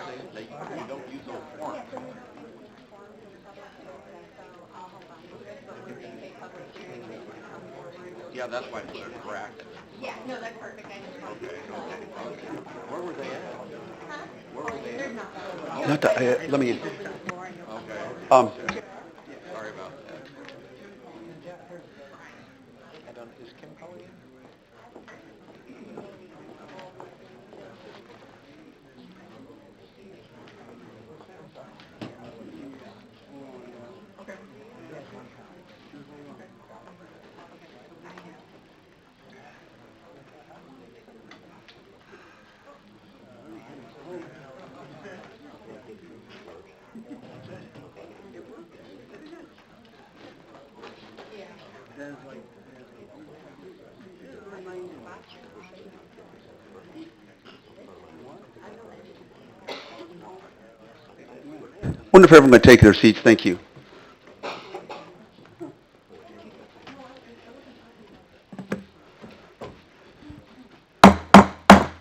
You don't use those forms. Yeah, that's why, so they're correct. Okay, okay, okay. Where were they at? Where were they at? Not the, let me. Okay, Um, okay. Sorry about that. And is Kim calling in? Okay. wonder if everyone would take their seats. Thank you.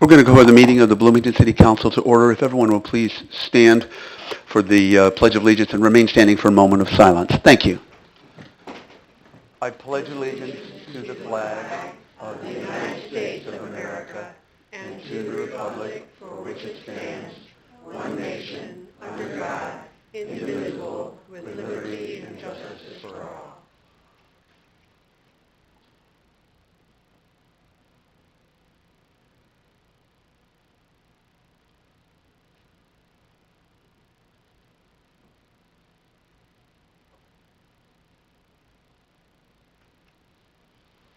We're going to call the meeting of the Bloomington City Council to order. If everyone will please stand for the Pledge of Allegiance and remain standing for a moment of silence. Thank you. I pledge allegiance to the flag of the United States of America and to the republic for which it stands, one nation, under God, indivisible, with liberty and justice for all.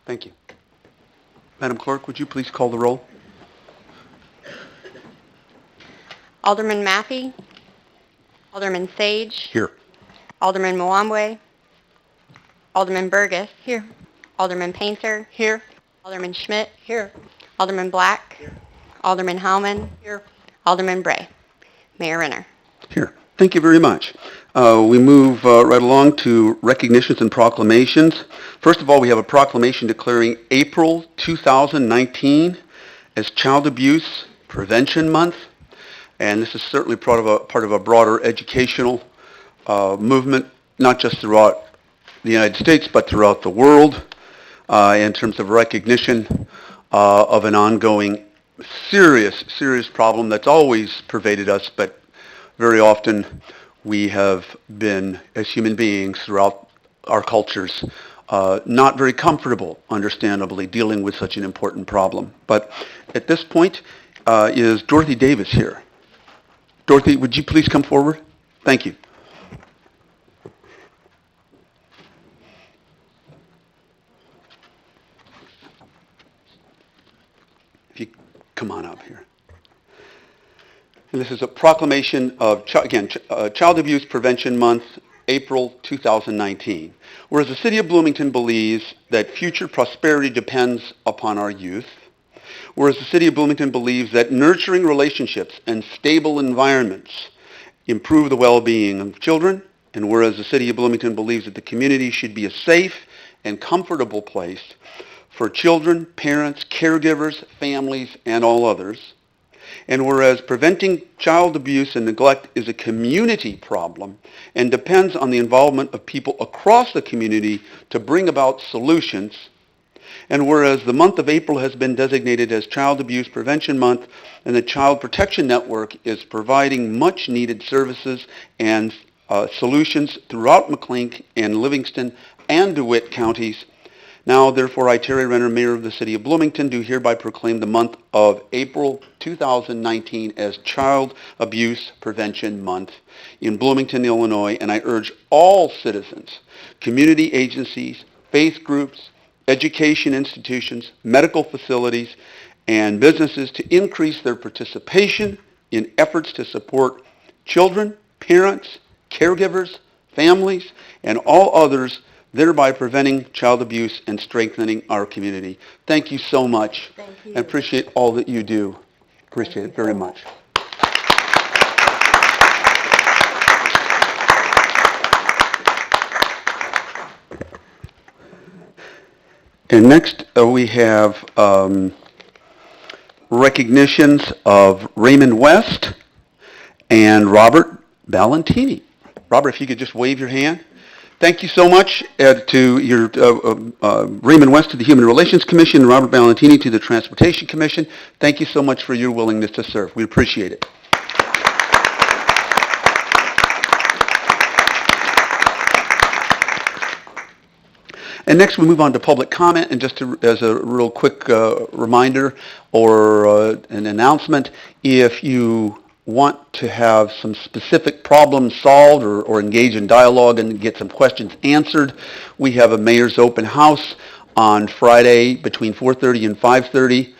Thank you. Madam Clerk, would you please call the roll? Alderman Maffey, Alderman Sage, Here. Alderman Mwambwe, Alderman Burgess, here. Alderman Painter, here. Alderman Schmidt, here. Alderman Black, here. Alderman Howman, here. Alderman Bray. Mayor Renner. Here. Thank you very much. We move right along to recognitions and proclamations. First of all, we have a proclamation declaring April 2019 as Child Abuse Prevention Month. And this is certainly part of a broader educational movement, not just throughout the United States, but throughout the world, in terms of recognition of an ongoing serious problem that's always pervaded us, but very often we have been, as human beings throughout our cultures, not very comfortable, understandably, dealing with such an important problem. But at this point, is Dorothy Davis here? Dorothy, would you please come forward? Thank you. If you come on up here. And this is a proclamation of, Child Abuse Prevention Month, April 2019. Whereas the City of Bloomington believes that future prosperity depends upon our youth, whereas the City of Bloomington believes that nurturing relationships and stable environments improve the well-being of children, and whereas the City of Bloomington believes that the community should be a safe and comfortable place for children, parents, caregivers, families, and all others, and whereas preventing child abuse and neglect is a community problem and depends on the involvement of people across the community to bring about solutions, and whereas the month of April has been designated as Child Abuse Prevention Month and the Child Protection Network is providing much needed services and solutions throughout McLean and Livingston and DeWitt counties, now, therefore, I, Terry Renner, Mayor of the City of Bloomington, do hereby proclaim the month of April 2019 as Child Abuse Prevention Month in Bloomington, Illinois, and I urge all citizens, community agencies, faith groups, education institutions, medical facilities, and businesses to increase their participation in efforts to support children, parents, caregivers, families, and all others, thereby preventing child abuse and strengthening our community. Thank you so much. Thank you. I appreciate all that you do. Appreciate it very much. And next we have recognitions of Raymond West and Robert Ballantini. Robert, if you could just wave your hand. Thank you so much to your Raymond West to the Human Relations Commission, and Robert Ballantini to the Transportation Commission. Thank you so much for your willingness to serve. We appreciate it. And next we move on to public comment, and just as a real quick reminder or an announcement, if you want to have some specific problems solved or engage in dialogue and get some questions answered, we have a mayor's open house on Friday between 4:30 and 5:30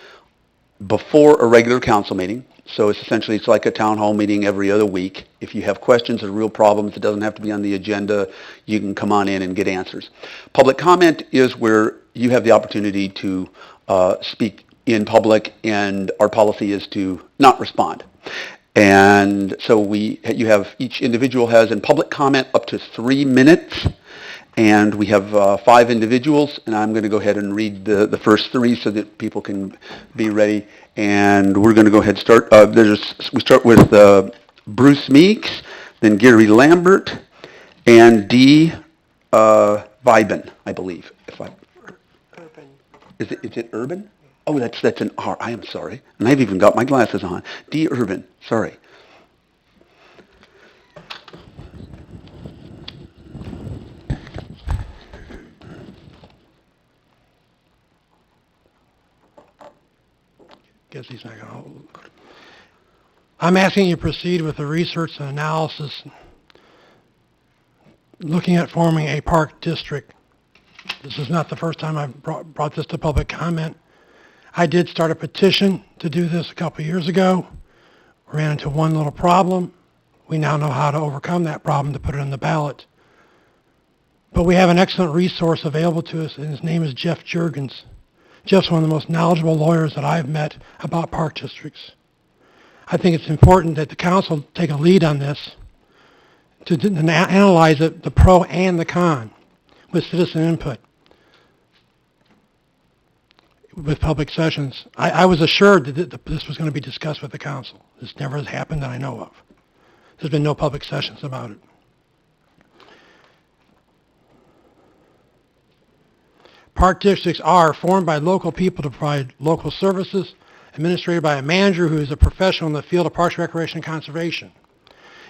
before a regular council meeting. So it's like a town hall meeting every other week. If you have questions or real problems, it doesn't have to be on the agenda. You can come on in and get answers. Public comment is where you have the opportunity to speak in public, and our policy is to not respond. And so each individual has in public comment up to 3 minutes. And we have 5 individuals, and I'm going to go ahead and read the first 3 so that people can be ready. And we're going to go ahead and start. We start with Bruce Meeks, then Gary Lambert, and Dee Viben, I believe. Urban. Is it Urban? Oh, that's an R. I am sorry. And I've even got my glasses on. Dee Urban. Sorry. Guess he's not going to. I'm asking you to proceed with the research and analysis looking at forming a park district. This is not the first time I've brought this to public comment. I did start a petition to do this a couple of years ago. Ran into one little problem. We now know how to overcome that problem to put it on the ballot. But we have an excellent resource available to us, and his name is Jeff Juergens. Jeff's one of the most knowledgeable lawyers that I've met about park districts. I think it's important that the council take a lead on this to analyze it, the pro and the con, with citizen input, with public sessions. I was assured that this was going to be discussed with the council. This never has happened that I know of. There's been no public sessions about it. Park districts are formed by local people to provide local services, administrated by a manager who is a professional in the field of parks, recreation, and conservation.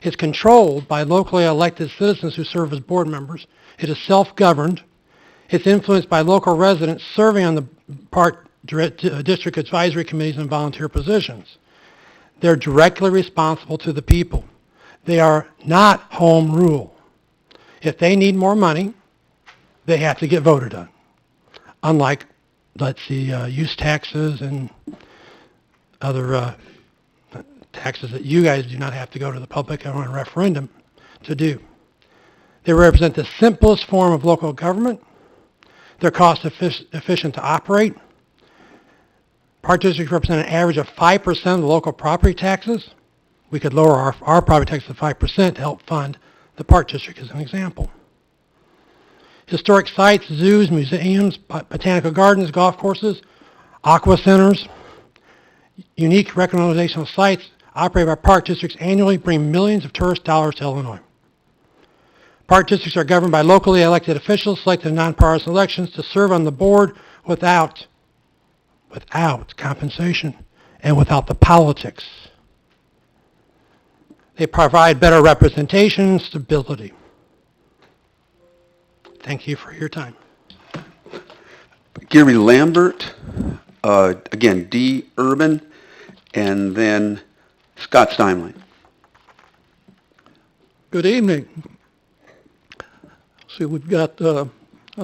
It's controlled by locally elected citizens who serve as board members. It is self-governed. It's influenced by local residents serving on the park district advisory committees and volunteer positions. They're directly responsible to the people. They are not home rule. If they need more money, they have to get voted on. Unlike, let's see, use taxes and other taxes that you guys do not have to go to the public or a referendum to do. They represent the simplest form of local government. They're cost efficient to operate. Park districts represent an average of 5% of the local property taxes. We could lower our property taxes to 5% to help fund the park district as an example. Historic sites, zoos, museums, botanical gardens, golf courses, aqua centers, unique recreational sites operated by park districts annually bring millions of tourist dollars to Illinois. Park districts are governed by locally elected officials selected in nonpartisan elections to serve on the board without compensation and without the politics. They provide better representation and stability. Thank you for your time. Gary Lambert, again, Dee Urban, and then Scott Steinlein. Good evening. See, we've got a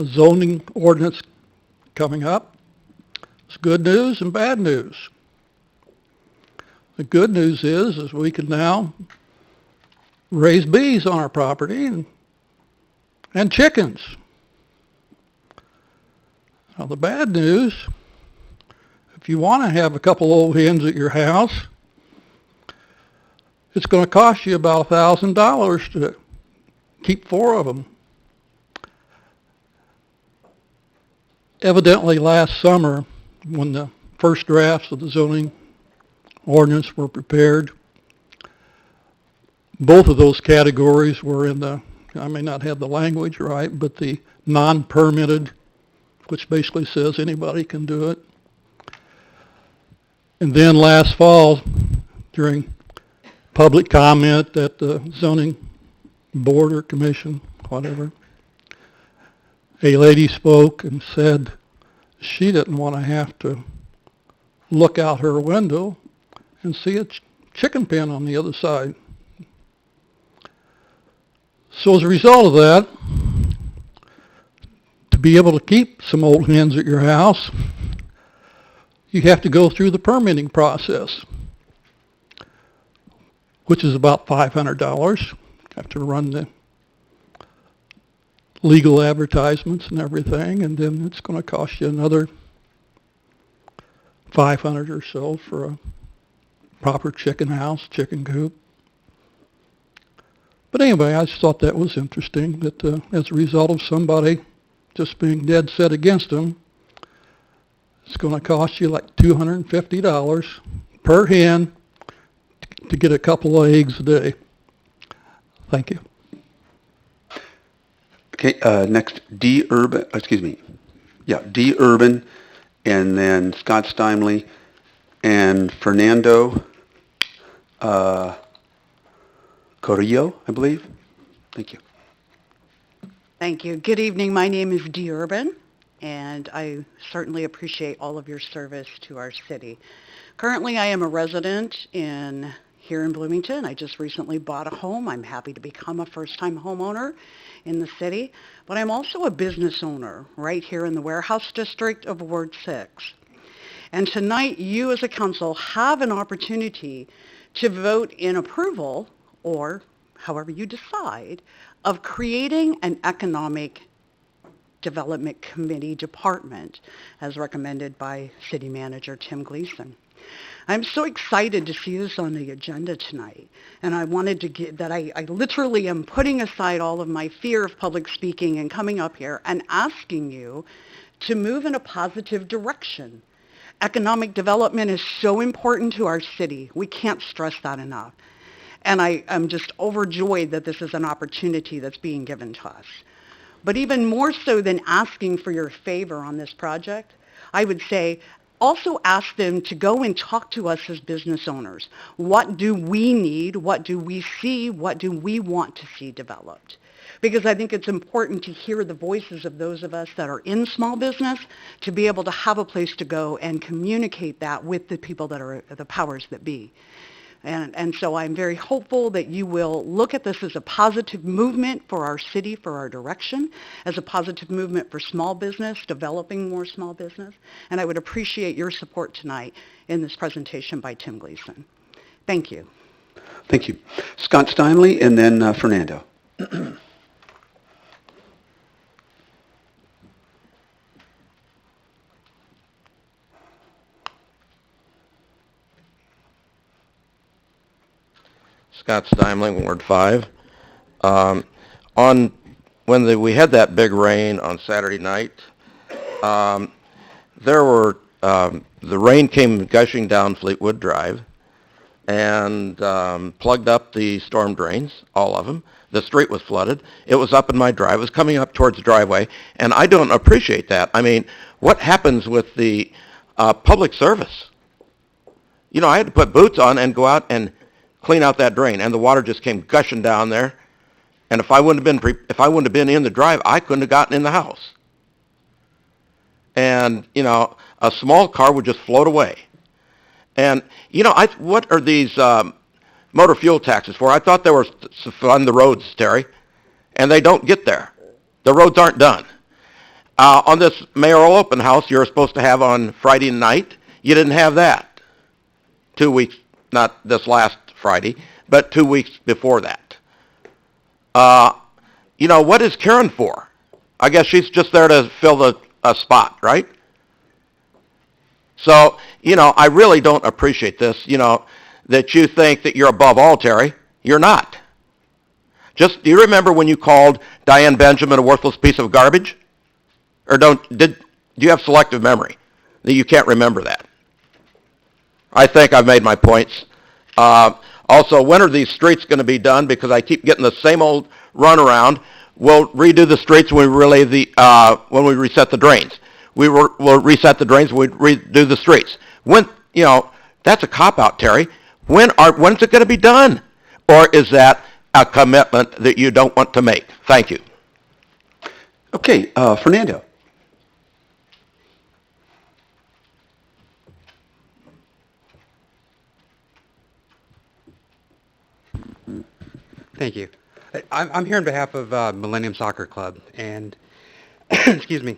zoning ordinance coming up. It's good news and bad news. The good news is we can now raise bees on our property and chickens. Now the bad news, if you want to have a couple old hens at your house, it's going to cost you about $1,000 to keep 4 of them. Evidently last summer, when the first drafts of the zoning ordinance were prepared, both of those categories were in the, I may not have the language right, but the non-permitted, which basically says anybody can do it. And then last fall, during public comment at the zoning board or commission, whatever, a lady spoke and said she didn't want to have to look out her window and see a chicken pen on the other side. So as a result of that, to be able to keep some old hens at your house, you have to go through the permitting process, which is about $500. You have to run the legal advertisements and everything, and then it's going to cost you another $500 or so for a proper chicken house, chicken coop. But anyway, I just thought that was interesting that as a result of somebody just being dead set against them, it's going to cost you like $250 per hen to get a couple of eggs a day. Thank you. Okay, next, D. Urban, D. Urban, and then Scott Steinley, and Fernando Corrillo, I believe. Thank you. Thank you. Good evening. My name is Dee Urban, and I certainly appreciate all of your service to our city. Currently, I am a resident here in Bloomington. I just recently bought a home. I'm happy to become a first-time homeowner in the city, but I'm also a business owner right here in the Warehouse District of Ward 6. And tonight, you as a council have an opportunity to vote in approval, or however you decide, of creating an economic development committee department as recommended by City Manager Tim Gleason. I'm so excited to see this on the agenda tonight, and I wanted to get that I literally am putting aside all of my fear of public speaking and coming up here and asking you to move in a positive direction. Economic development is so important to our city. We can't stress that enough. And I'm just overjoyed that this is an opportunity that's being given to us. But even more so than asking for your favor on this project, I would say also ask them to go and talk to us as business owners. What do we need? What do we see? What do we want to see developed? Because I think it's important to hear the voices of those of us that are in small business to be able to have a place to go and communicate that with the people that are the powers that be. And so I'm very hopeful that you will look at this as a positive movement for our city, for our direction, as a positive movement for small business, developing more small business. And I would appreciate your support tonight in this presentation by Tim Gleason. Thank you. Thank you. Scott Steinley, and then Fernando. Scott Steinling, Ward 5. We had that big rain on Saturday night, the rain came gushing down Fleetwood Drive and plugged up the storm drains, all of them. The street was flooded. It was up in my drive. It was coming up towards the driveway, and I don't appreciate that. I mean, what happens with the public service? You know, I had to put boots on and go out and clean out that drain, and the water just came gushing down there. And if I wouldn't have been in the drive, I couldn't have gotten in the house. And you know, a small car would just float away. And you know, what are these motor fuel taxes for? I thought they were to fund the roads, Terry, and they don't get there. The roads aren't done. On this mayoral open house you're supposed to have on Friday night, you didn't have that. 2 weeks, not this last Friday, but 2 weeks before that. You know, what is Karen for? I guess she's just there to fill a spot, right? So, you know, I really don't appreciate this, you know, that you think that you're above all, Terry. You're not. Do you remember when you called Diane Benjamin a worthless piece of garbage? Or do you have selective memory that you can't remember that? I think I've made my points. Also, when are these streets going to be done? Because I keep getting the same old runaround. We'll redo the streets when we when we reset the drains. We'll reset the drains. We redo the streets. When that's a cop out, Terry. When's it going to be done? Or is that a commitment that you don't want to make? Thank you. Okay, Fernando. Thank you. I'm here on behalf of Millennium Soccer Club, and excuse me,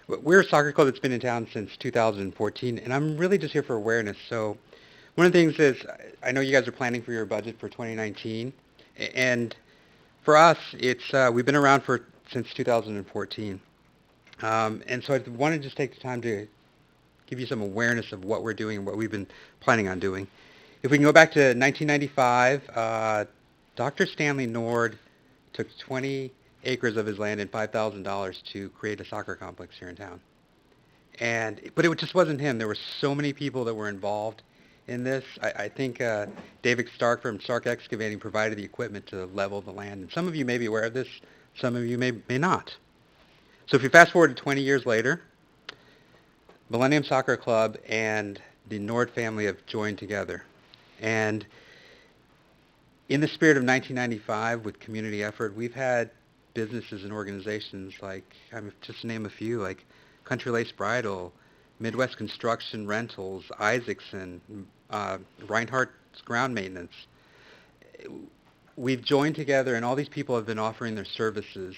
we're a soccer club that's been in town since 2014, and I'm really just here for awareness. So one of the things is, I know you guys are planning for your budget for 2019, and for us, it's we've been around since 2014, and so I want to just take the time to give you some awareness of what we're doing and what we've been planning on doing. If we can go back to 1995, Dr. Stanley Nord took 20 acres of his land and $5,000 to create a soccer complex here in town. But it just wasn't him. There were so many people that were involved in this. I think David Stark from Stark Excavating provided the equipment to level the land. And some of you may be aware of this. Some of you may not. So if you fast forward to 20 years later, Millennium Soccer Club and the Nord family have joined together. And in the spirit of 1995 with community effort, we've had businesses and organizations like, just to name a few, like Country Lace Bridal, Midwest Construction Rentals, Isaacson, Reinhardt's Ground Maintenance. We've joined together, and all these people have been offering their services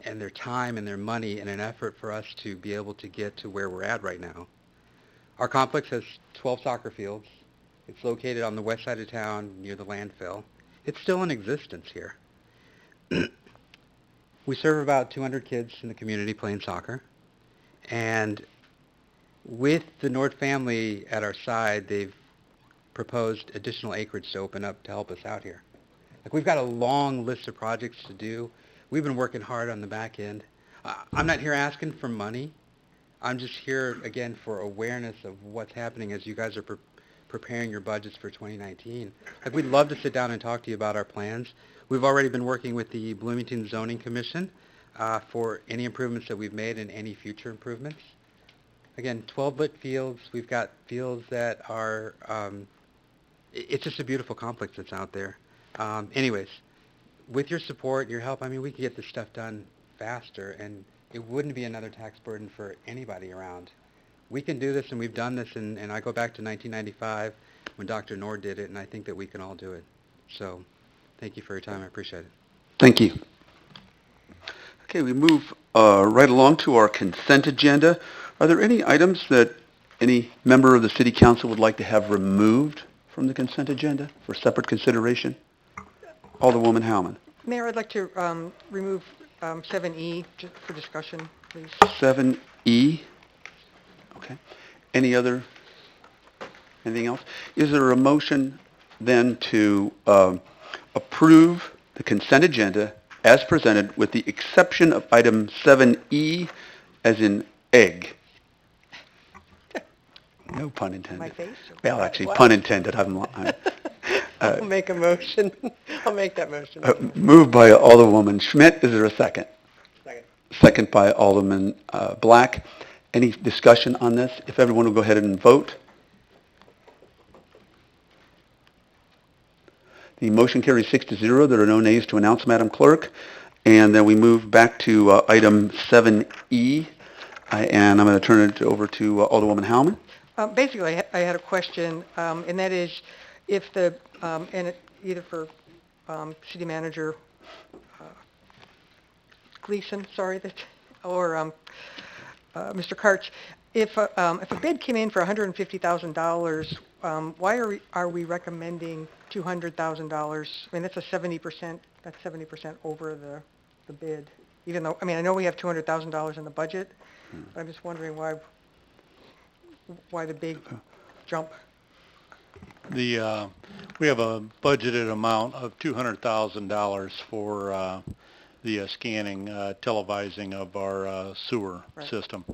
and their time and their money in an effort for us to be able to get to where we're at right now. Our complex has 12 soccer fields. It's located on the west side of town near the landfill. It's still in existence here. We serve about 200 kids in the community playing soccer. And with the Nord family at our side, they've proposed additional acreage to open up to help us out here. Like, we've got a long list of projects to do. We've been working hard on the back end. I'm not here asking for money. I'm just here, again, for awareness of what's happening as you guys are preparing your budgets for 2019. Like, we'd love to sit down and talk to you about our plans. We've already been working with the Bloomington Zoning Commission for any improvements that we've made and any future improvements. Again, 12-lit fields. We've got fields that are, it's just a beautiful complex that's out there. Anyways, with your support, your help, we can get this stuff done faster, and it wouldn't be another tax burden for anybody around. We can do this, and we've done this, and I go back to 1995 when Dr. Nord did it, and I think that we can all do it. So thank you for your time. I appreciate it. Thank you. Okay, we move right along to our consent agenda. Are there any items that any member of the City Council would like to have removed from the consent agenda for separate consideration? Alderwoman Howman. Mayor, I'd like to remove 7E for discussion, please. 7E. Okay. Anything else? Is there a motion then to approve the consent agenda as presented with the exception of item 7E as in egg? No pun intended. My face? Well, actually, What? pun intended. I'll make a motion. I'll make that motion. Moved by Alderwoman Schmidt. Is there a second? Second. Second by Alderman Black. Any discussion on this? If everyone will go ahead and vote. The motion carries 6-0. There are no nays to announce, Madam Clerk. And then we move back to item 7E. And I'm going to turn it over to Alderwoman Howman. Basically, I had a question, and that is if either for City Manager Gleason, or Mr. Karch, if a bid came in for $150,000, why are we recommending $200,000? That's 70% over the bid. Even though, I know we have $200,000 in the budget, but I'm just wondering why the big jump? We have a budgeted amount of $200,000 for the scanning, televising of our sewer system.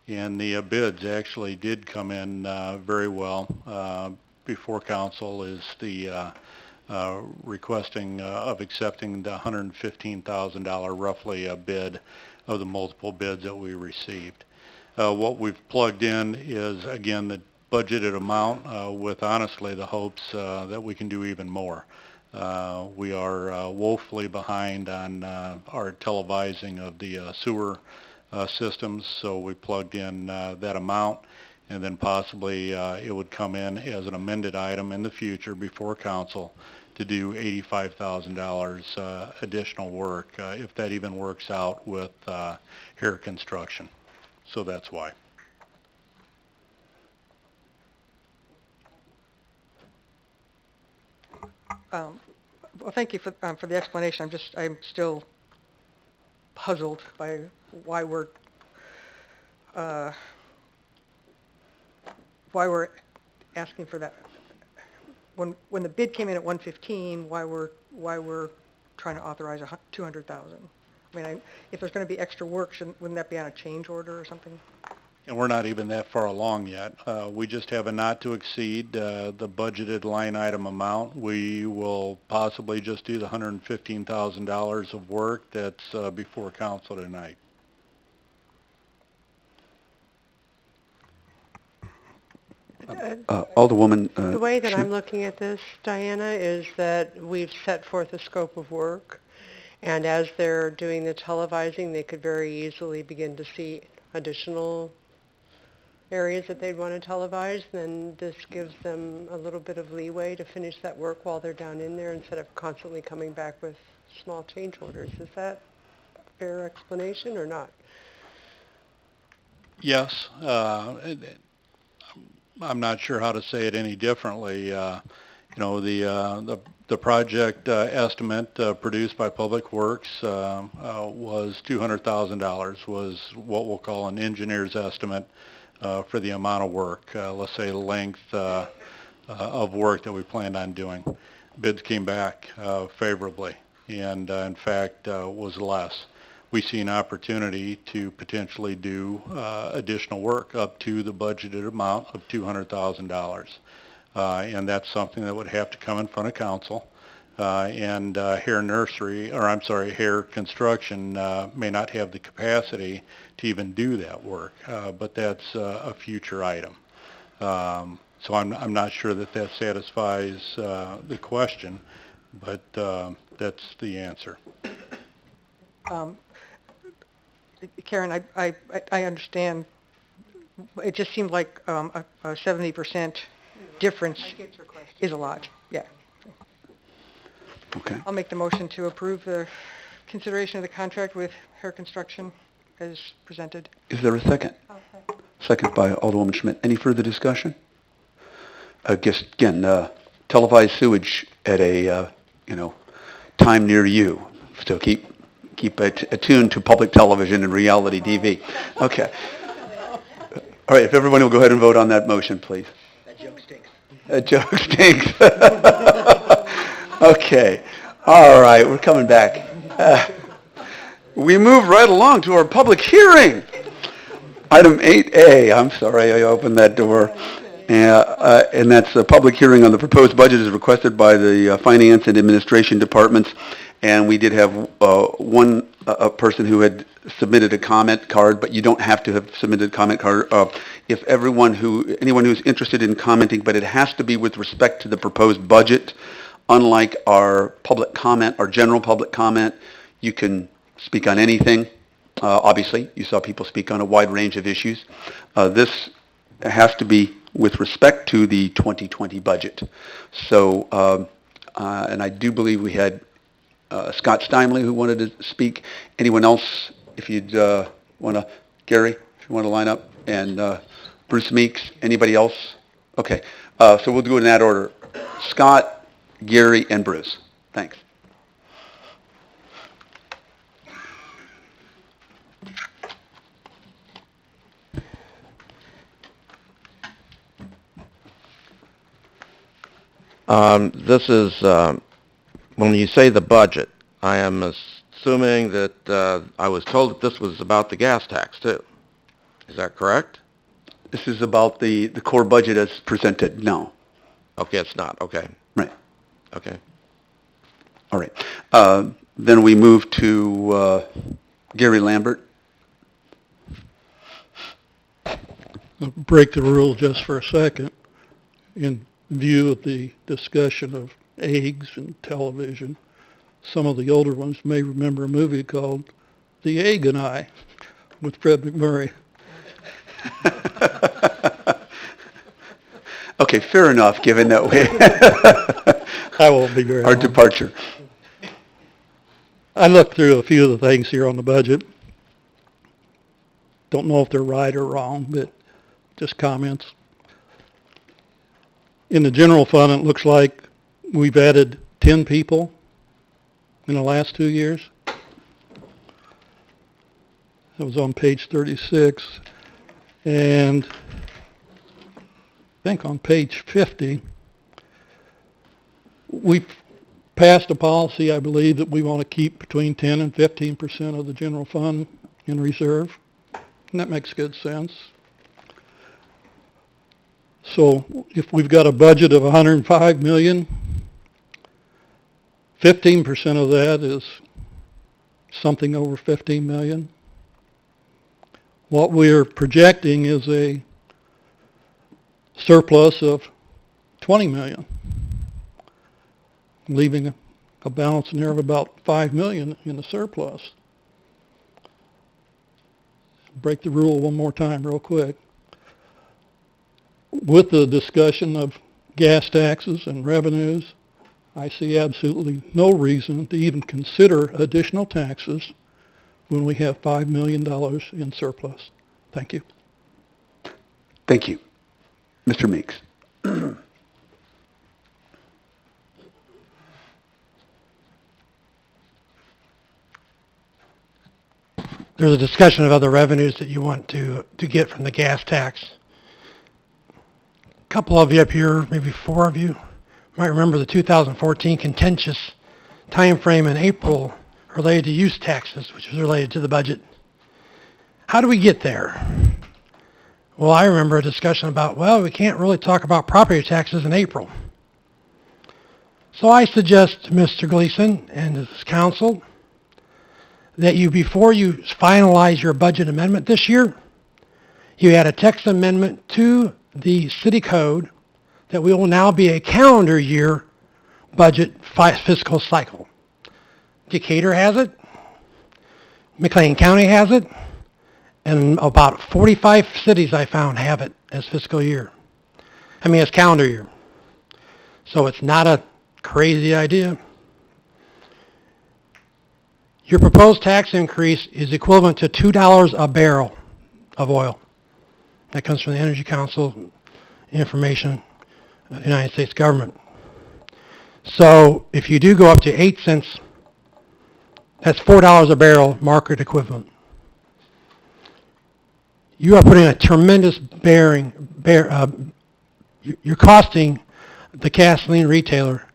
And the bids actually did come in very well. before council is the requesting of accepting the $115,000 roughly a bid of the multiple bids that we received. What we've plugged in is, again, the budgeted amount with honestly the hopes that we can do even more. We are woefully behind on our televising of the sewer systems, so we plugged in that amount, and then possibly it would come in as an amended item in the future before council to do $85,000 additional work, if that even works out with Hare Construction. So that's why. Well, thank you for the explanation. I'm still puzzled by why uh, we're asking for that. When the bid came in at 115, why we're trying to authorize 200,000? I mean, if there's going to be extra work, wouldn't that be on a change order or something? And we're not even that far along yet. We just have a not to exceed the budgeted line item amount. We will possibly just do the $115,000 of work that's before council tonight. Alderwoman The way that Schmidt. I'm looking at this, Diana, is that we've set forth a scope of work, and as they're doing the televising, they could very easily begin to see additional areas that they'd want to televise, then this gives them a little bit of leeway to finish that work while they're down in there instead of constantly coming back with small change orders. Is that a fair explanation or not? Yes, I'm not sure how to say it any differently. The project estimate produced by Public Works was $200,000, was what we'll call an engineer's estimate for the amount of work, let's say the length of work that we planned on doing. Bids came back favorably, and in fact was less. We see an opportunity to potentially do additional work up to the budgeted amount of $200,000. And that's something that would have to come in front of council. And Hare Construction may not have the capacity to even do that work, but that's a future item. So I'm not sure that satisfies the question, but that's the answer. Karen, I understand. It just seemed like a 70% difference is a lot. Yeah. Okay. I'll make the motion to approve the consideration of the contract with Hare Construction as presented. Is there a second? Second by Alderwoman Schmidt. Any further discussion? Just again, televised sewage at a time near you. So keep attuned to public television and reality TV. Okay. All right. If everyone will go ahead and vote on that motion, please. That joke stinks. That joke stinks. Okay. All right. We're coming back. We move right along to our public hearing. Item 8A. I'm sorry I opened that door. And that's a public hearing on the proposed budget as requested by the Finance and Administration Departments. And we did have one person who had submitted a comment card, but you don't have to have submitted a comment card. If anyone who's interested in commenting, but it has to be with respect to the proposed budget. Unlike our public comment, our general public comment, you can speak on anything. Obviously, you saw people speak on a wide range of issues. This has to be with respect to the 2020 budget. So, and I do believe we had Scott Steinley who wanted to speak. Anyone else, if you'd want to, Gary, if you want to line up, and Bruce Meeks, anybody else? Okay, so we'll do it in that order. Scott, Gary, and Bruce. Thanks. This is, when you say the budget, I am assuming that I was told that this was about the gas tax, too. Is that correct? This is about the core budget as presented. No. Okay, it's not, okay, Right. okay. All right. Then we move to Gary Lambert. I'll break the rule just for a second. In view of the discussion of eggs and television, some of the older ones may remember a movie called The Egg and I with Fred McMurray. Okay, fair enough, given that we I won't be very our long. departure. I looked through a few of the things here on the budget. Don't know if they're right or wrong, but just comments. In the general fund, it looks like we've added 10 people in the last 2 years. That was on page 36. And I think on page 50, we passed a policy, I believe, that we want to keep between 10 and 15% of the general fund in reserve. And that makes good sense. So if we've got a budget of 105 million, 15% of that is something over 15 million. What we're projecting is a surplus of 20 million, leaving a balance in there of about 5 million in the surplus. Break the rule one more time real quick. With the discussion of gas taxes and revenues, I see absolutely no reason to even consider additional taxes when we have $5 million in surplus. Thank you. Thank you. Mr. Meeks. There's a discussion of other revenues that you want to get from the gas tax. A couple of you up here, maybe 4 of you, might remember the 2014 contentious time frame in April related to use taxes, which was related to the budget. How do we get there? Well, I remember a discussion about, well, we can't really talk about property taxes in April. So I suggest to Mr. Gleason and his council that you, before you finalize your budget amendment this year, you add a text amendment to the city code that we will now be a calendar year budget fiscal cycle. Decatur has it, McLean County has it, and about 45 cities I found have it as fiscal year. As calendar year. So it's not a crazy idea. Your proposed tax increase is equivalent to $2 a barrel of oil. That comes from the Energy Council information of the United States government. So if you do go up to 8 cents, that's $4 a barrel market equivalent. You are putting a tremendous you're costing the gasoline retailer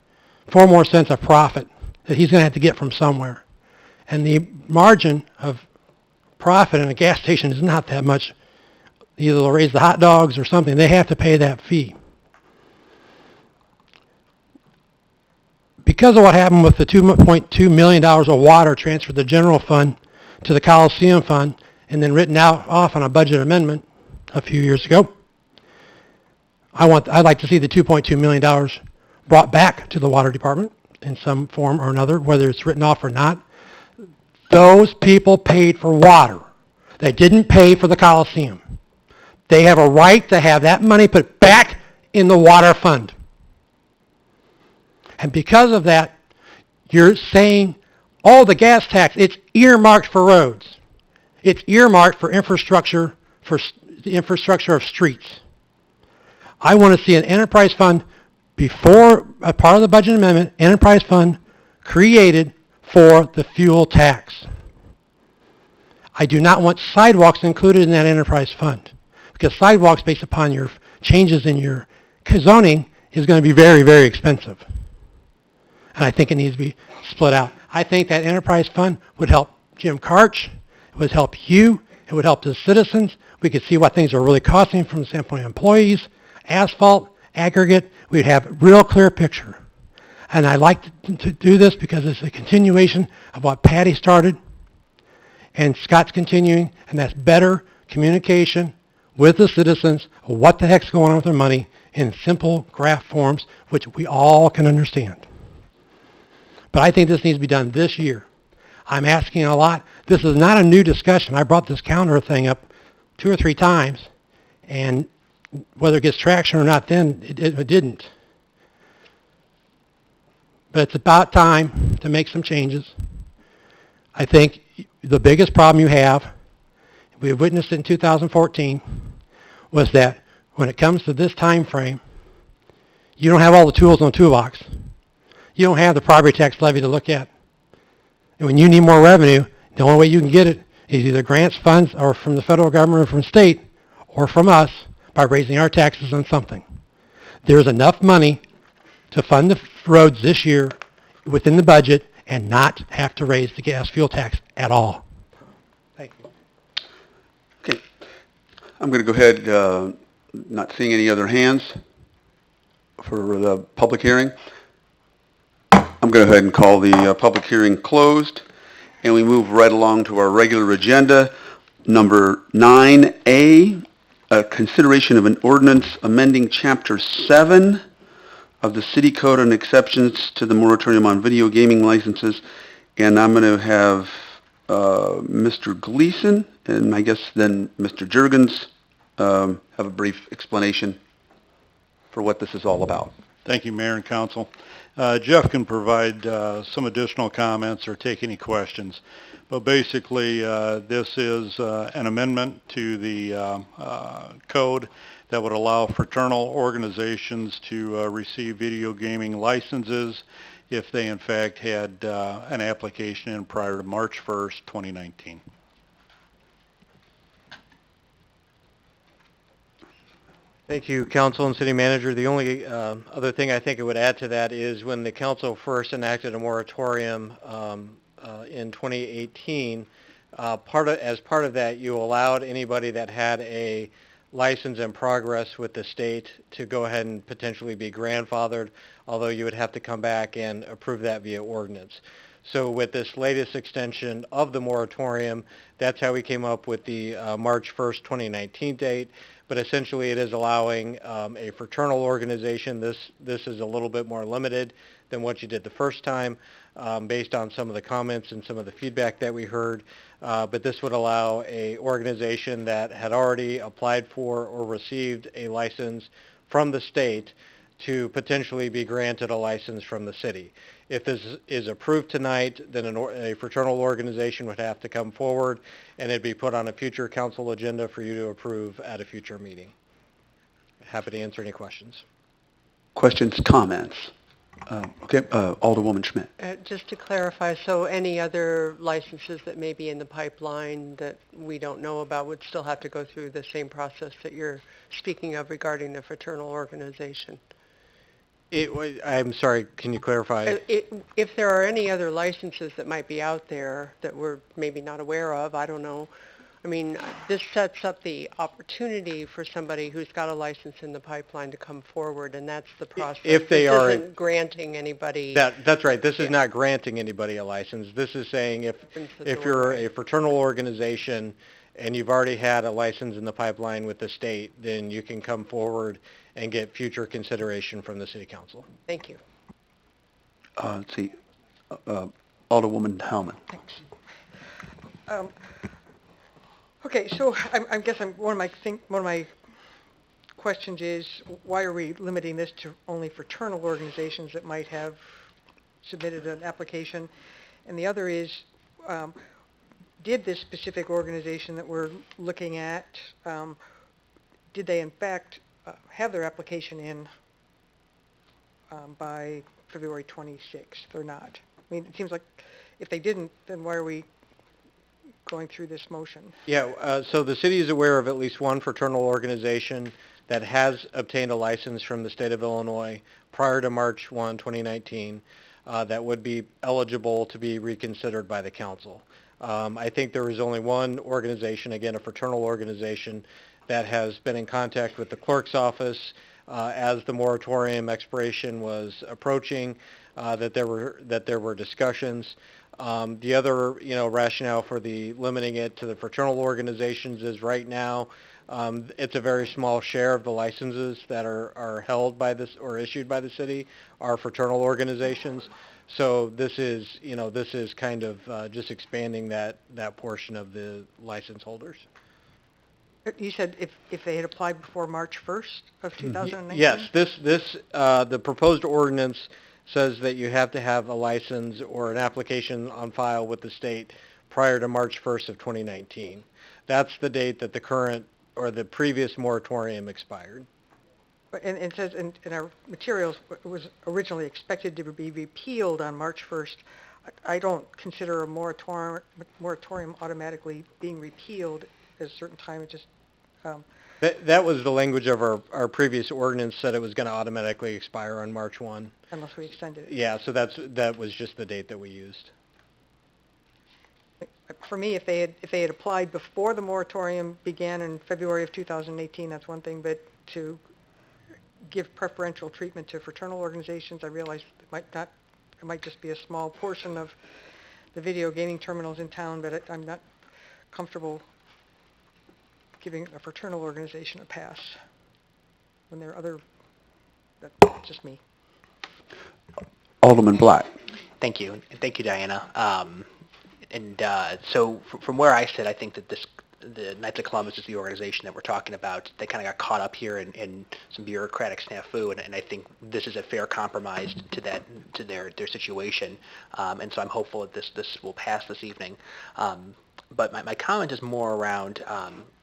4 more cents of profit that he's going to have to get from somewhere. And the margin of profit in a gas station is not that much. Either they'll raise the hot dogs or something. They have to pay that fee. Because of what happened with the $2.2 million of water transferred the general fund to the Coliseum fund and then written off on a budget amendment a few years ago, I'd like to see the $2.2 million brought back to the water department in some form or another, whether it's written off or not. Those people paid for water. They didn't pay for the Coliseum. They have a right to have that money put back in the water fund. And because of that, you're saying, oh, the gas tax, it's earmarked for roads. It's earmarked for infrastructure, for the infrastructure of streets. I want to see an enterprise fund before a part of the budget amendment, enterprise fund created for the fuel tax. I do not want sidewalks included in that enterprise fund because sidewalks based upon your changes in your zoning is going to be very, very expensive. And I think it needs to be split out. I think that enterprise fund would help Jim Karch, it would help you, it would help the citizens. We could see what things are really costing from the standpoint of employees, asphalt, aggregate, we'd have a real clear picture. And I like to do this because it's a continuation of what Patty started and Scott's continuing, and that's better communication with the citizens of what the heck's going on with their money in simple graph forms, which we all can understand. But I think this needs to be done this year. I'm asking a lot. This is not a new discussion. I brought this calendar thing up 2 or 3 times, and whether it gets traction or not then, it didn't. But it's about time to make some changes. I think the biggest problem you have, we have witnessed it in 2014, was that when it comes to this time frame, you don't have all the tools in the toolbox. You don't have the property tax levy to look at. And when you need more revenue, the only way you can get it is either grants, funds, or from the federal government or from state, or from us by raising our taxes on something. There's enough money to fund the roads this year within the budget and not have to raise the gas fuel tax at all. Thank you. Okay. I'm going to go ahead, not seeing any other hands for the public hearing. I'm going to go ahead and call the public hearing closed, and we move right along to our regular agenda. Number 9A, consideration of an ordinance amending Chapter 7 of the City Code on exceptions to the moratorium on video gaming licenses. And I'm going to have Mr. Gleason and I guess then Mr. Jurgens have a brief explanation for what this is all about. Thank you, Mayor and Council. Jeff can provide some additional comments or take any questions. But basically, this is an amendment to the code that would allow fraternal organizations to receive video gaming licenses if they in fact had an application in prior to March 1st, 2019. Thank you, Council and City Manager. The only other thing I think it would add to that is when the Council first enacted a moratorium in 2018, as part of that, you allowed anybody that had a license in progress with the state to go ahead and potentially be grandfathered, although you would have to come back and approve that via ordinance. So with this latest extension of the moratorium, that's how we came up with the March 1st, 2019 date. But essentially it is allowing a fraternal organization. This is a little bit more limited than what you did the first time based on some of the comments and some of the feedback that we heard. But this would allow a organization that had already applied for or received a license from the state to potentially be granted a license from the city. If this is approved tonight, then a fraternal organization would have to come forward and it'd be put on a future council agenda for you to approve at a future meeting. Happy to answer any questions. Questions, comments? Okay, Alderwoman Schmidt. Just to clarify, so any other licenses that may be in the pipeline that we don't know about would still have to go through the same process that you're speaking of regarding the fraternal organization? I'm sorry, can you clarify? If there are any other licenses that might be out there that we're maybe not aware of, I don't know. I mean, this sets up the opportunity for somebody who's got a license in the pipeline to come forward, and that's the process. If they This are isn't granting anybody. That's right. This is not granting anybody a license. This is saying if you're a fraternal organization and you've already had a license in the pipeline with the state, then you can come forward and get future consideration from the City Council. Thank you. Let's see, Alderwoman Hellman. Um, Okay, so I guess one of my questions is, why are we limiting this to only fraternal organizations that might have submitted an application? And the other is, did this specific organization that we're looking at, did they in fact have their application in by February 26th or not? I mean, it seems like if they didn't, then why are we going through this motion? Yeah, so the city is aware of at least one fraternal organization that has obtained a license from the state of Illinois prior to March 1, 2019, that would be eligible to be reconsidered by the council. I think there is only one organization, again, a fraternal organization, that has been in contact with the clerk's office as the moratorium expiration was approaching, that there were discussions. The other, rationale for the limiting it to the fraternal organizations is right now, it's a very small share of the licenses that are held by this or issued by the city are fraternal organizations. So this is kind of just expanding that portion of the license holders. You said if they had applied before March 1st of 2019? Yes, the proposed ordinance says that you have to have a license or an application on file with the state prior to March 1st of 2019. That's the date that the current or the previous moratorium expired. And it says in our materials, it was originally expected to be repealed on March 1st. I don't consider a moratorium automatically being repealed at a certain time. It just, That was the language of our previous ordinance, said it was going to automatically expire on March 1. unless we extended it. Yeah, so that was just the date that we used. For me, if they had applied before the moratorium began in February of 2018, that's one thing, but to give preferential treatment to fraternal organizations, I realize it might just be a small portion of the video gaming terminals in town, but I'm not comfortable giving a fraternal organization a pass when there are other, that's just me. Alderman Black. Thank you, and thank you, Diana. So from where I sit, I think that the Knights of Columbus is the organization that we're talking about. They kind of got caught up here in some bureaucratic snafu, and I think this is a fair compromise to their situation. And so I'm hopeful that this will pass this evening. But my comment is more around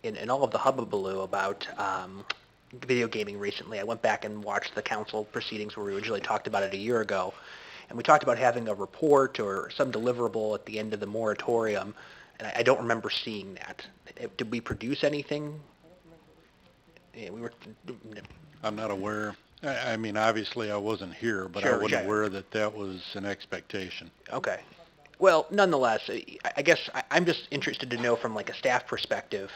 in all of the hubbubaloo about video gaming recently. I went back and watched the council proceedings where we originally talked about it a year ago, and we talked about having a report or some deliverable at the end of the moratorium, and I don't remember seeing that. Did we produce anything? Yeah, we were. I'm not aware. I mean, obviously I wasn't here, but I Sure, wasn't sure. aware that that was an expectation. Okay. Well, nonetheless, I guess I'm just interested to know from like a staff perspective,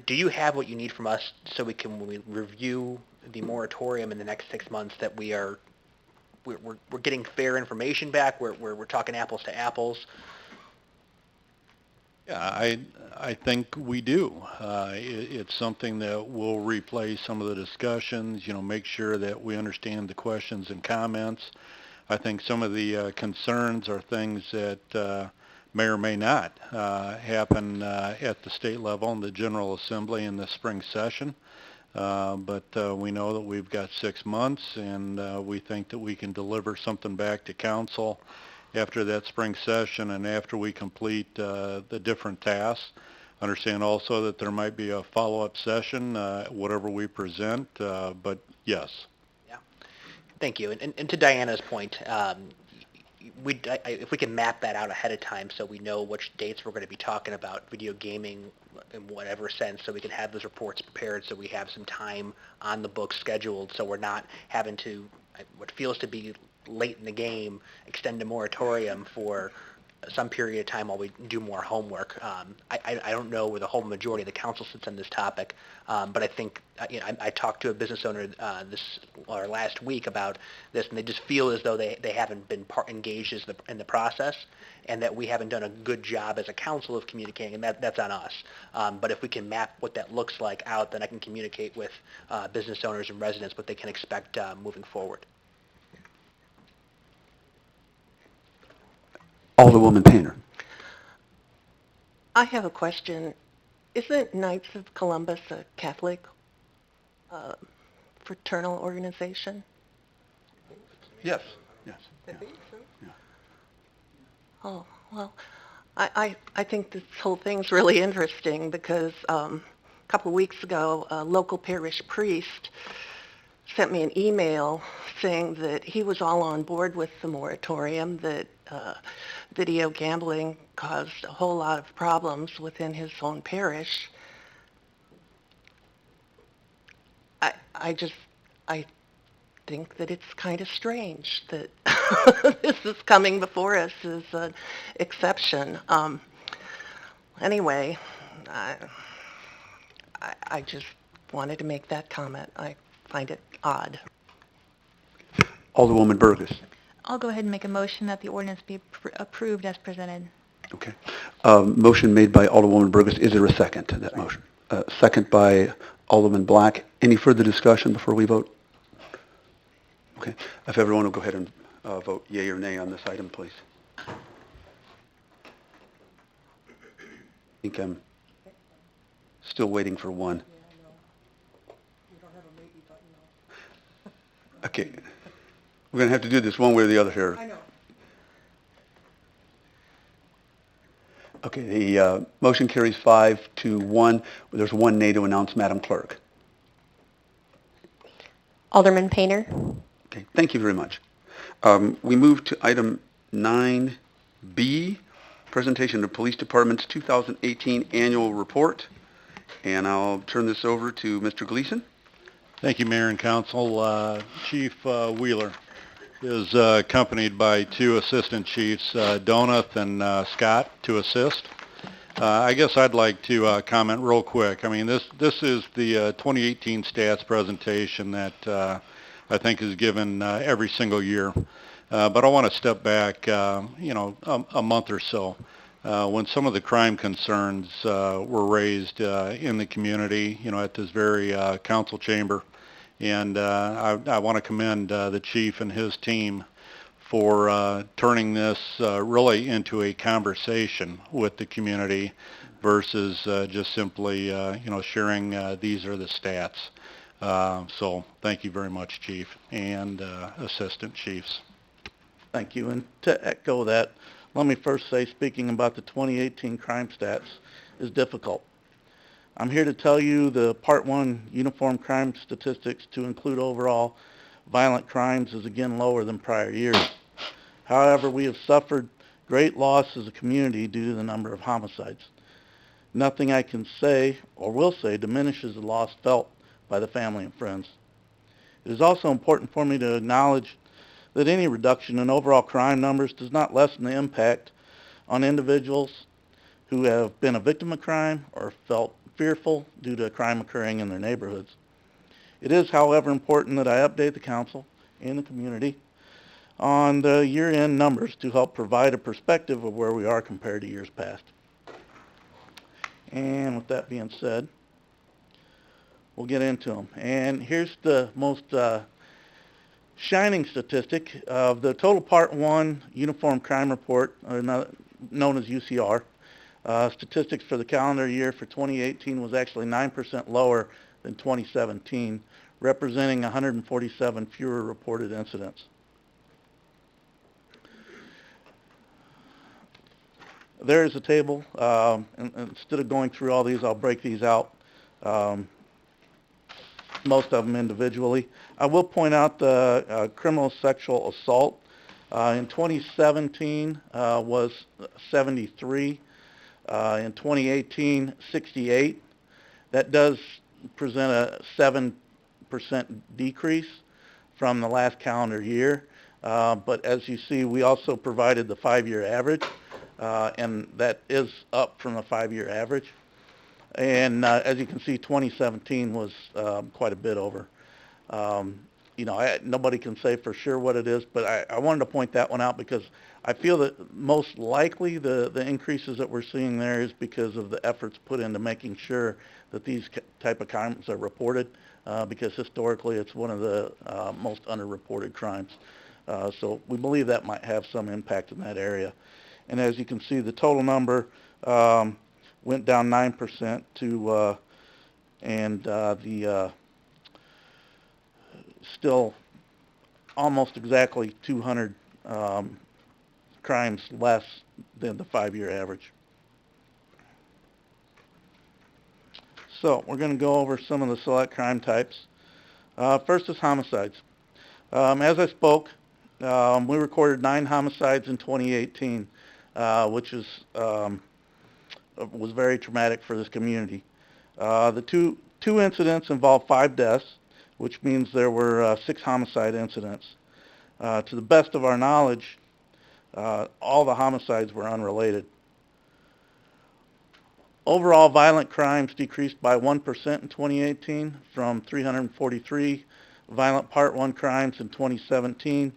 do you have what you need from us so when we review the moratorium in the next 6 months, that we're getting fair information back, we're talking apples to apples? Yeah, I think we do. It's something that will replay some of the discussions, make sure that we understand the questions and comments. I think some of the concerns are things that may or may not happen at the state level in the General Assembly in the spring session. But we know that we've got 6 months, and we think that we can deliver something back to council after that spring session and after we complete the different tasks. Understand also that there might be a follow-up session, whatever we present, but yes. Yeah. Thank you. And to Diana's point, if we can map that out ahead of time so we know which dates we're going to be talking about video gaming in whatever sense, so we can have those reports prepared, so we have some time on the books scheduled, so we're not having to, what feels to be late in the game, extend a moratorium for some period of time while we do more homework. I don't know where the whole majority of the council sits on this topic, but I think I talked to a business owner last week about this, and they just feel as though they haven't been engaged in the process, and that we haven't done a good job as a council of communicating, and that's on us. But if we can map what that looks like out, then I can communicate with business owners and residents what they can expect moving forward. Alderwoman Painter. I have a question. Isn't Knights of Columbus a Catholic fraternal organization? Yes, yes. I think so. Oh, well, I think this whole thing's really interesting because a couple of weeks ago, a local parish priest sent me an email saying that he was all on board with the moratorium, that video gambling caused a whole lot of problems within his own parish. I think that it's kind of strange that this is coming before us as an exception. Anyway, I just wanted to make that comment. I find it odd. Alderwoman Burgess. I'll go ahead and make a motion that the ordinance be approved as presented. Okay. Motion made by Alderwoman Burgess. Is there a second to that motion? Second by Alderman Black. Any further discussion before we vote? Okay. If everyone will go ahead and vote yea or nay on this item, please. I think I'm still waiting for one. Okay. We're going to have to do this one way or the other here. I know. Okay, the motion carries 5-1. There's one nay to announce, Madam Clerk. Alderman Painter. Okay, thank you very much. We move to item 9B, presentation of Police Department's 2018 Annual Report. And I'll turn this over to Mr. Gleason. Thank you, Mayor and Council. Chief Wheeler is accompanied by two assistant chiefs, Donath and Scott, to assist. I guess I'd like to comment real quick. I mean, this is the 2018 stats presentation that I think is given every single year. But I want to step back, a month or so when some of the crime concerns were raised in the community, at this very council chamber. And I want to commend the chief and his team for turning this really into a conversation with the community versus just simply, sharing these are the stats. So thank you very much, Chief and Assistant Chiefs. Thank you. And to echo that, let me first say speaking about the 2018 crime stats is difficult. I'm here to tell you the Part 1 uniform crime statistics to include overall violent crimes is again lower than prior years. However, we have suffered great loss as a community due to the number of homicides. Nothing I can say or will say diminishes the loss felt by the family and friends. It is also important for me to acknowledge that any reduction in overall crime numbers does not lessen the impact on individuals who have been a victim of crime or felt fearful due to a crime occurring in their neighborhoods. It is, however, important that I update the council and the community on the year-end numbers to help provide a perspective of where we are compared to years past. And with that being said, we'll get into them. And here's the most shining statistic of the total Part 1 Uniform Crime Report, known as UCR. Statistics for the calendar year for 2018 was actually 9% lower than 2017, representing 147 fewer reported incidents. There is a table. And instead of going through all these, I'll break these out, most of them individually. I will point out the criminal sexual assault in 2017 was 73. In 2018, 68. That does present a 7% decrease from the last calendar year. But as you see, we also provided the 5-year average, and that is up from the 5-year average. And as you can see, 2017 was quite a bit over. Nobody can say for sure what it is, but I wanted to point that one out because I feel that most likely the increases that we're seeing there is because of the efforts put into making sure that these type of crimes are reported, because historically it's one of the most underreported crimes. So we believe that might have some impact in that area. And as you can see, the total number went down 9% to, still almost exactly 200 crimes less than the 5-year average. So we're going to go over some of the select crime types. First is homicides. As I spoke, we recorded 9 homicides in 2018, which is was very traumatic for this community. The two incidents involved 5 deaths, which means there were 6 homicide incidents. To the best of our knowledge, all the homicides were unrelated. Overall violent crimes decreased by 1% in 2018 from 343 violent Part 1 crimes in 2017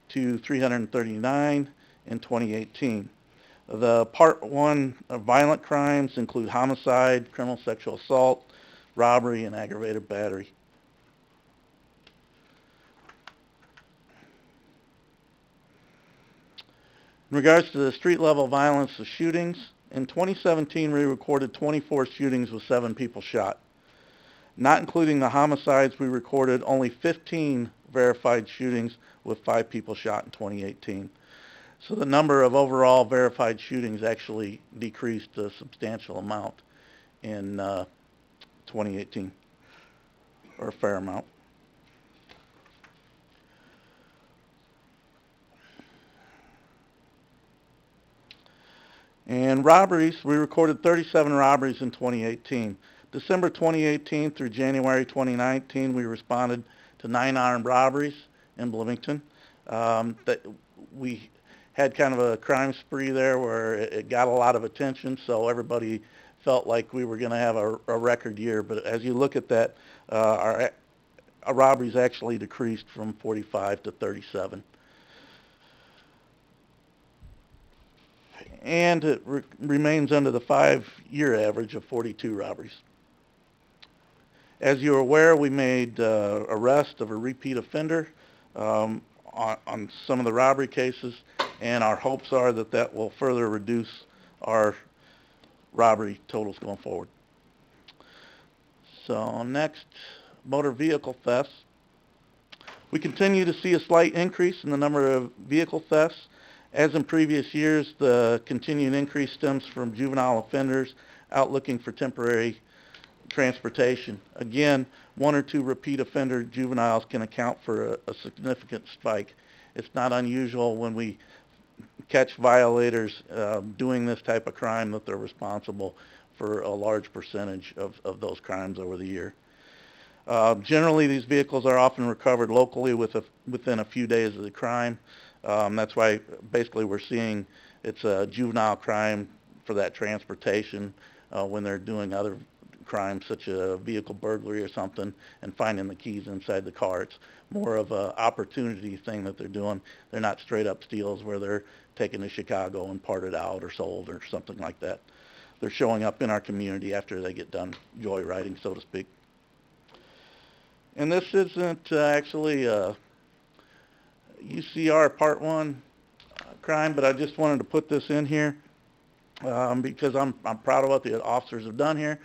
to 339 in 2018. The Part 1 violent crimes include homicide, criminal sexual assault, robbery, and aggravated battery. In regards to the street-level violence of shootings, in 2017 we recorded 24 shootings with 7 people shot. Not including the homicides, we recorded only 15 verified shootings with 5 people shot in 2018. So the number of overall verified shootings actually decreased a substantial amount in 2018, or a fair amount. And robberies, we recorded 37 robberies in 2018. December 2018 through January 2019, we responded to 9 armed robberies in Bloomington. We had kind of a crime spree there where it got a lot of attention, so everybody felt like we were going to have a record year. But as you look at that, our robberies actually decreased from 45 to 37. And it remains under the 5-year average of 42 robberies. As you're aware, we made arrest of a repeat offender on some of the robbery cases, and our hopes are that that will further reduce our robbery totals going forward. So next, motor vehicle thefts. We continue to see a slight increase in the number of vehicle thefts. As in previous years, the continued increase stems from juvenile offenders out looking for temporary transportation. Again, 1 or 2 repeat offender juveniles can account for a significant spike. It's not unusual when we catch violators doing this type of crime that they're responsible for a large percentage of those crimes over the year. Generally, these vehicles are often recovered locally within a few days of the crime. That's why basically we're seeing it's a juvenile crime for that transportation when they're doing other crimes such as a vehicle burglary or something and finding the keys inside the car. It's more of an opportunity thing that they're doing. They're not straight up steals where they're taken to Chicago and parted out or sold or something like that. They're showing up in our community after they get done joyriding, so to speak. And this isn't actually a UCR Part 1 crime, but I just wanted to put this in here because I'm proud of what the officers have done here.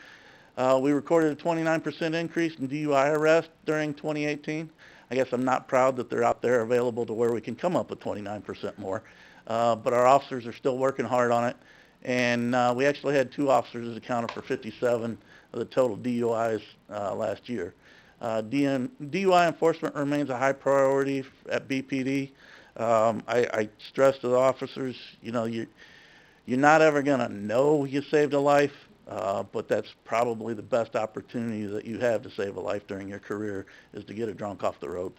We recorded a 29% increase in DUI arrests during 2018. I guess I'm not proud that they're out there available to where we can come up with 29% more, but our officers are still working hard on it, and we actually had 2 officers that accounted for 57 of the total DUIs last year. DUI enforcement remains a high priority at BPD. I stress to the officers, you know, you're not ever going to know you saved a life, but that's probably the best opportunity that you have to save a life during your career is to get a drunk off the road.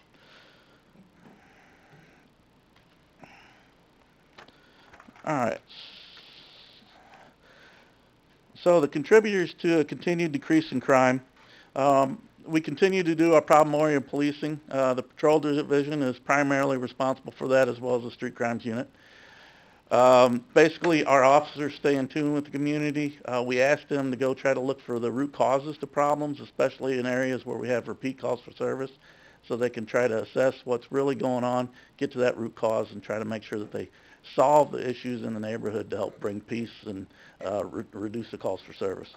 All right. So the contributors to a continued decrease in crime. We continue to do our problem-oriented policing. The patrol division is primarily responsible for that as well as the street crimes unit. Basically, our officers stay in tune with the community. We ask them to go try to look for the root causes to problems, especially in areas where we have repeat calls for service, so they can try to assess what's really going on, get to that root cause, and try to make sure that they solve the issues in the neighborhood to help bring peace and reduce the calls for service.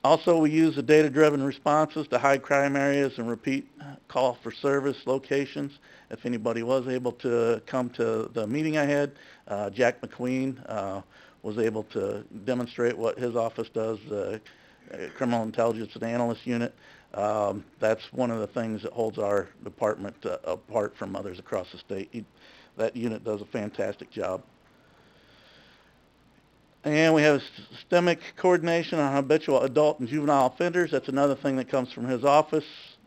Also, we use the data-driven responses to high crime areas and repeat call for service locations. If anybody was able to come to the meeting I had, Jack McQueen was able to demonstrate what his office does, Criminal Intelligence and Analyst Unit. That's one of the things that holds our department apart from others across the state. That unit does a fantastic job. And we have systemic coordination on habitual adult and juvenile offenders. That's another thing that comes from his office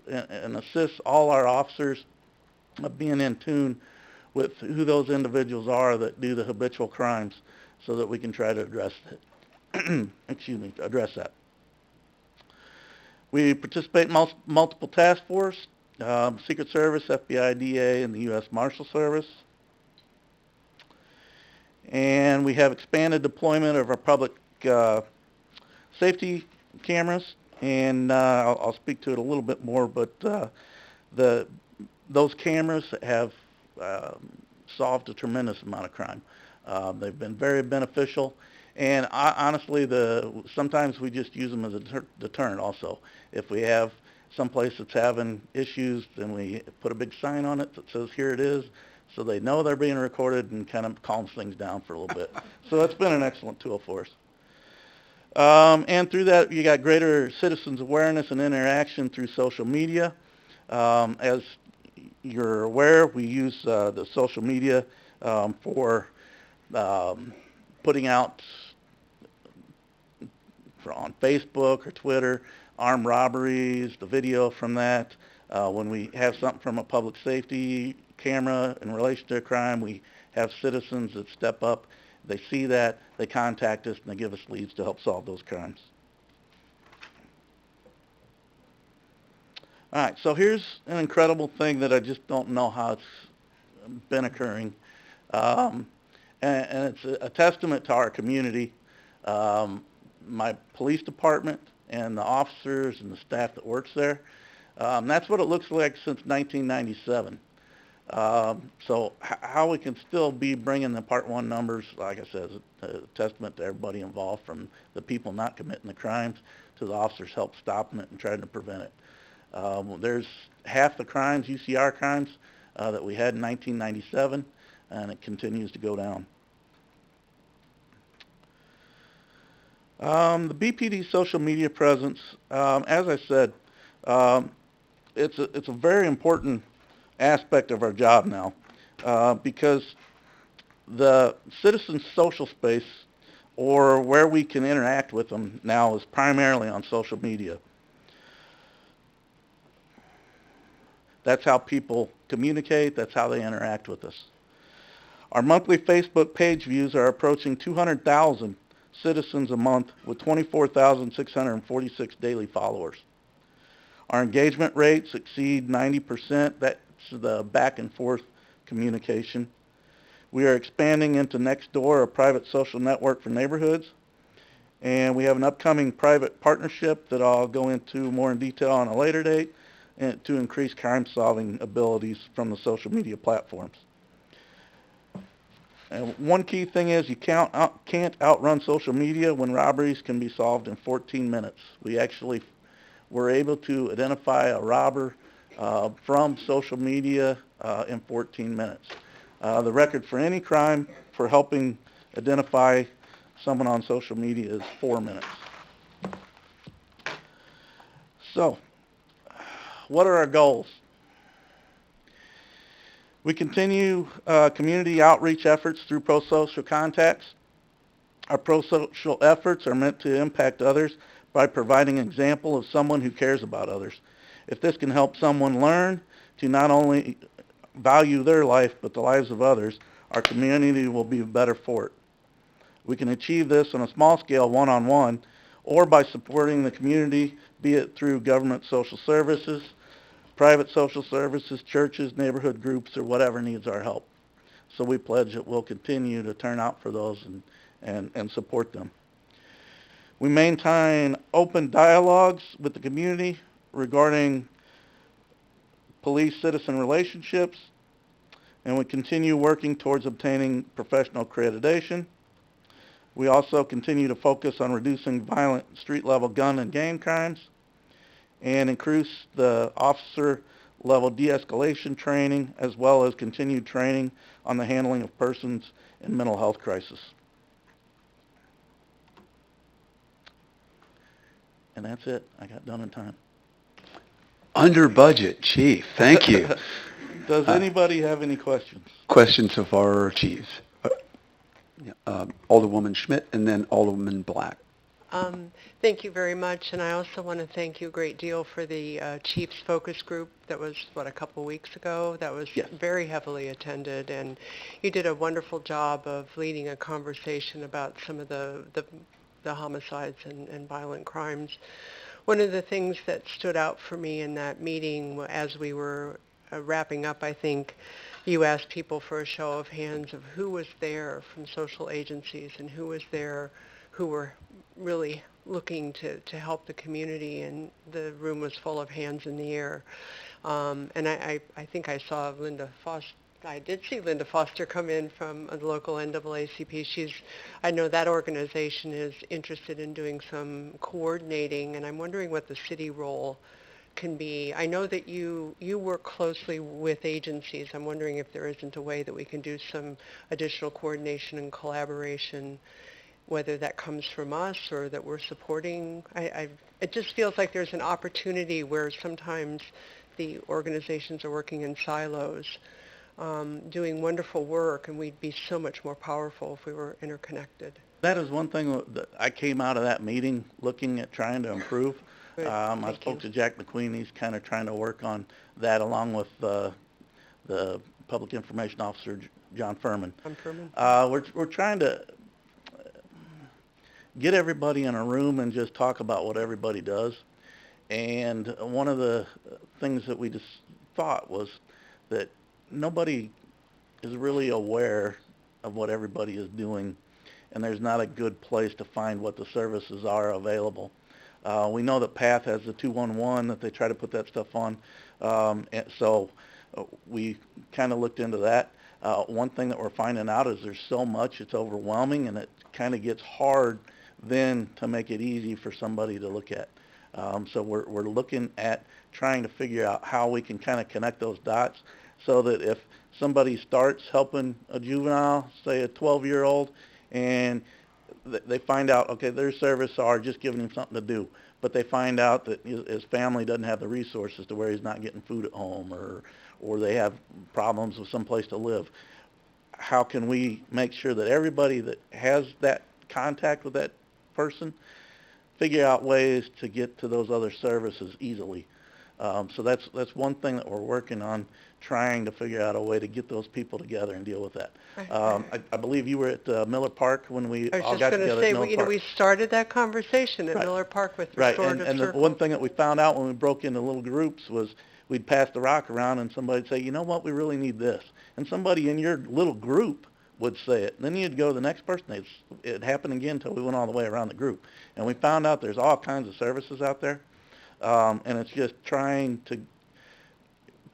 and assists all our officers of being in tune with who those individuals are that do the habitual crimes so that we can try to address excuse me, to address that. We participate in multiple task force, Secret Service, FBI, DA, and the U.S. Marshal Service. And we have expanded deployment of our public safety cameras, and I'll speak to it a little bit more, but those cameras have solved a tremendous amount of crime. They've been very beneficial, and honestly, sometimes we just use them as a deterrent also. If we have someplace that's having issues, then we put a big sign on it that says, here it is, so they know they're being recorded and kind of calms things down for a little bit. So that's been an excellent tool for us. And through that, you got greater citizens awareness and interaction through social media. As you're aware, we use the social media for putting out on Facebook or Twitter armed robberies, the video from that. When we have something from a public safety camera in relation to a crime, we have citizens that step up. They see that, they contact us, and they give us leads to help solve those crimes. All right, so here's an incredible thing that I just don't know how it's been occurring. And it's a testament to our community. My police department and the officers and the staff that works there, that's what it looks like since 1997. So how we can still be bringing the Part 1 numbers, like I said, is a testament to everybody involved, from the people not committing the crimes to the officers help stopping it and trying to prevent it. There's half the crimes, UCR crimes, that we had in 1997, and it continues to go down. The BPD social media presence, as I said, it's a very important aspect of our job now, because the citizens' social space, or where we can interact with them now, is primarily on social media. That's how people communicate. That's how they interact with us. Our monthly Facebook page views are approaching 200,000 citizens a month, with 24,646 daily followers. Our engagement rates exceed 90%. That's the back and forth communication. We are expanding into Nextdoor, a private social network for neighborhoods. And we have an upcoming private partnership that I'll go into more in detail on a later date, and to increase crime-solving abilities from the social media platforms. And one key thing is you can't outrun social media when robberies can be solved in 14 minutes. We actually were able to identify a robber from social media in 14 minutes. The record for any crime for helping identify someone on social media is 4 minutes. So, what are our goals? We continue community outreach efforts through pro-social contacts. Our pro-social efforts are meant to impact others by providing an example of someone who cares about others. If this can help someone learn to not only value their life, but the lives of others, our community will be better for it. We can achieve this on a small scale, one-on-one, or by supporting the community, be it through government social services, private social services, churches, neighborhood groups, or whatever needs our help. So we pledge that we'll continue to turn out for those and support them. We maintain open dialogues with the community regarding police-citizen relationships, and we continue working towards obtaining professional accreditation. We also continue to focus on reducing violent street-level gun and gang crimes, and increase the officer-level de-escalation training, as well as continued training on the handling of persons in mental health crisis. And that's it. I got done in time. Under budget, Chief. Thank you. Does anybody have any questions? Questions so far, Chief? Alderwoman Schmidt and then Alderman Black. Thank you very much, and I also want to thank you a great deal for the Chiefs Focus Group that was, a couple weeks ago? That was very heavily attended, and you did a wonderful job of leading a conversation about some of the the homicides and violent crimes. One of the things that stood out for me in that meeting as we were wrapping up, I think, you asked people for a show of hands of who was there from social agencies and who was there who were really looking to help the community, and the room was full of hands in the air. And I think I saw Linda Foster. I did see Linda Foster come in from the local NAACP. I know that organization is interested in doing some coordinating, and I'm wondering what the city role can be. I know that you work closely with agencies. I'm wondering if there isn't a way that we can do some additional coordination and collaboration, whether that comes from us or that we're supporting. It just feels like there's an opportunity where sometimes the organizations are working in silos, doing wonderful work, and we'd be so much more powerful if we were interconnected. That is one thing that I came out of that meeting looking at trying to improve. Good. I Thank spoke you. to Jack McQueen. He's kind of trying to work on that along with the Public Information Officer, John Furman. I'm Furman. We're trying to get everybody in a room and just talk about what everybody does. And one of the things that we just thought was that nobody is really aware of what everybody is doing, and there's not a good place to find what the services are available. We know that PATH has the 211 that they try to put that stuff on, and so we kind of looked into that. One thing that we're finding out is there's so much, it's overwhelming, and it kind of gets hard then to make it easy for somebody to look at. So we're looking at trying to figure out how we can kind of connect those dots so that if somebody starts helping a juvenile, say a 12-year-old, and they find out, okay, their service are just giving him something to do, but they find out that his family doesn't have the resources to where he's not getting food at home, or they have problems with some place to live. How can we make sure that everybody that has that contact with that person figure out ways to get to those other services easily? So that's one thing that we're working on, trying to figure out a way to get those people together and deal with that. I believe you were at Miller Park when we I was all just got going to together say, at Miller Park. we started that conversation at Right. Miller Park with Right, Restorative and the Circle. one thing that we found out when we broke into little groups was we'd pass the rock around and somebody'd say, you know what, we really need this. And somebody in your little group would say it. And then you'd go to the next person. It happened again until we went all the way around the group. And we found out there's all kinds of services out there. And it's just trying to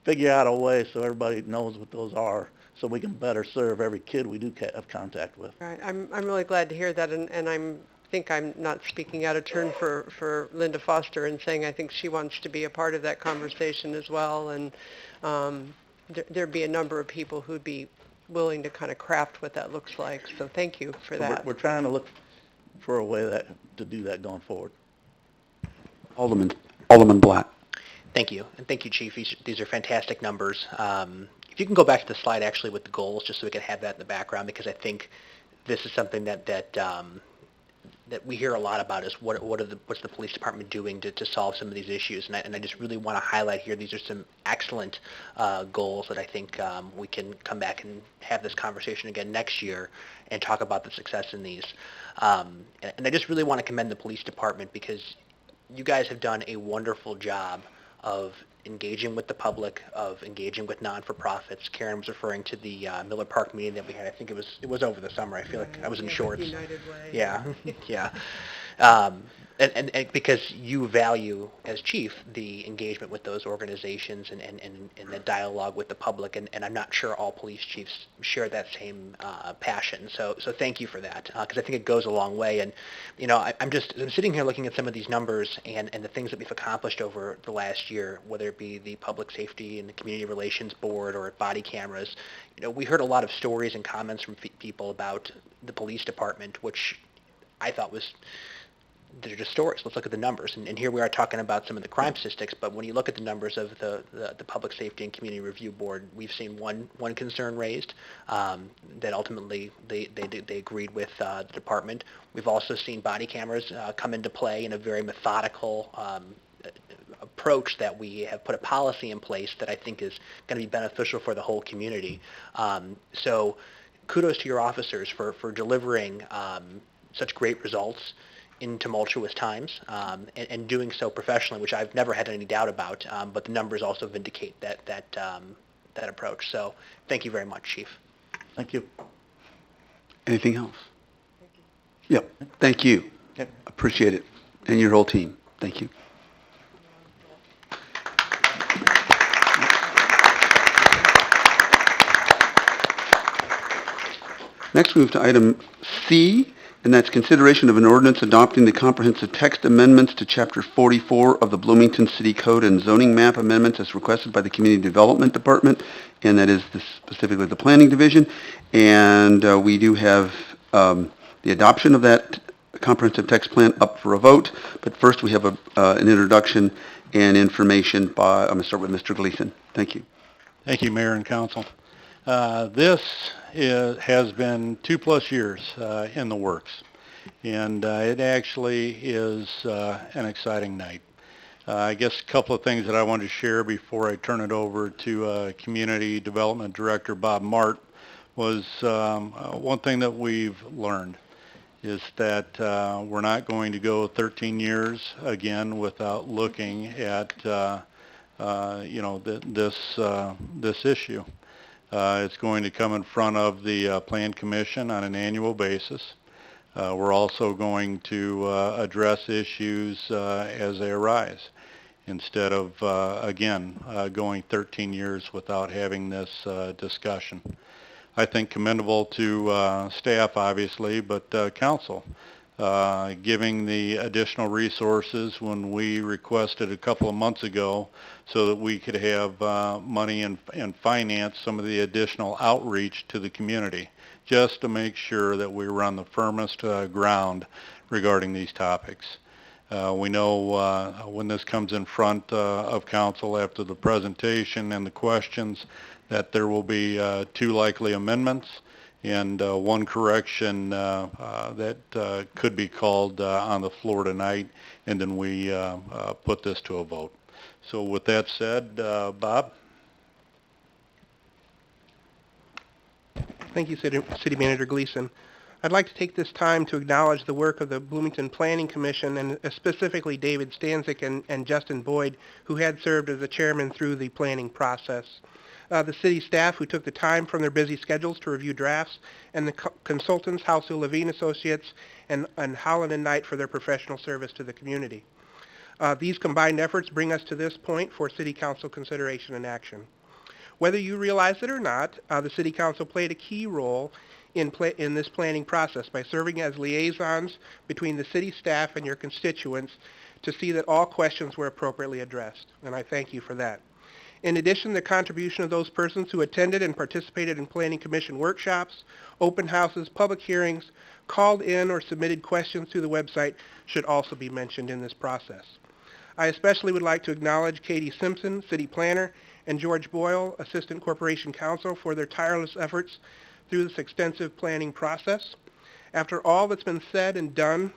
figure out a way so everybody knows what those are so we can better serve every kid we do have contact with. Right. I'm really glad to hear that, and think I'm not speaking out of turn for Linda Foster and saying I think she wants to be a part of that conversation as well, and there'd be a number of people who'd be willing to kind of craft what that looks like, so thank you for So that. we're trying to look for a way to do that going forward. Alderman Black. Thank you, and thank you, Chief. These are fantastic numbers. If you can go back to the slide actually with the goals, just so we can have that in the background, because I think this is something that we hear a lot about is what's the police department doing to solve some of these issues, and I just really want to highlight here, these are some excellent goals that I think we can come back and have this conversation again next year and talk about the success in these. And I just really want to commend the police department because you guys have done a wonderful job of engaging with the public, of engaging with non-for-profits. Karen was referring to the Miller Park meeting that we had. I think it was over the summer. I feel like I was in shorts. United Way. Yeah, yeah. And because you value, as chief, the engagement with those organizations and the dialogue with the public, and I'm not sure all police chiefs share that same passion. So thank you for that, because I think it goes a long way. And you know, I'm sitting here looking at some of these numbers and the things that we've accomplished over the last year, whether it be the Public Safety and the Community Relations Board or body cameras. You know, we heard a lot of stories and comments from people about the police department, which I thought they're just stories. Let's look at the numbers. And here we are talking about some of the crime statistics, but when you look at the numbers of the Public Safety and Community Review Board, we've seen one concern raised that ultimately they agreed with the department. We've also seen body cameras come into play in a very methodical approach that we have put a policy in place that I think is going to be beneficial for the whole community. So kudos to your officers for delivering such great results in tumultuous times, and doing so professionally, which I've never had any doubt about. But the numbers also vindicate that approach. So thank you very much, Chief. Thank you. Anything else? Yep. Thank you. Appreciate it. And your whole team. Thank you. Next, we move to item C, and that's consideration of an ordinance adopting the comprehensive text amendments to Chapter 44 of the Bloomington City Code and zoning map amendments as requested by the Community Development Department, and that is specifically the Planning Division. And we do have the adoption of that comprehensive text plan up for a vote. But first, we have an introduction and information by, I'm going to start with Mr. Gleason. Thank you. Thank you, Mayor and Council. This has been 2+ years in the works, and it actually is an exciting night. I guess a couple of things that I wanted to share before I turn it over to Community Development Director Bob Mart was one thing that we've learned is that we're not going to go 13 years again without looking at this issue. It's going to come in front of the Plan Commission on an annual basis. We're also going to address issues as they arise instead of, again, going 13 years without having this discussion. I think commendable to staff, obviously, but council, giving the additional resources when we requested a couple of months ago so that we could have money and finance some of the additional outreach to the community, just to make sure that we were on the firmest ground regarding these topics. We know when this comes in front of council after the presentation and the questions that there will be 2 likely amendments and 1 correction that could be called on the floor tonight, and then we put this to a vote. So with that said, Bob? Thank you, City Manager Gleason. I'd like to take this time to acknowledge the work of the Bloomington Planning Commission and specifically David Stanzik and Justin Boyd, who had served as the chairman through the planning process. The city staff who took the time from their busy schedules to review drafts, and the consultants, Housel Levine Associates and Holland and Knight for their professional service to the community. These combined efforts bring us to this point for City Council consideration and action. Whether you realize it or not, the City Council played a key role in this planning process by serving as liaisons between the city staff and your constituents to see that all questions were appropriately addressed, and I thank you for that. In addition, the contribution of those persons who attended and participated in Planning Commission workshops, open houses, public hearings, called in or submitted questions through the website should also be mentioned in this process. I especially would like to acknowledge Katie Simpson, City Planner, and George Boyle, Assistant Corporation Counsel, for their tireless efforts through this extensive planning process. After all that's been said and done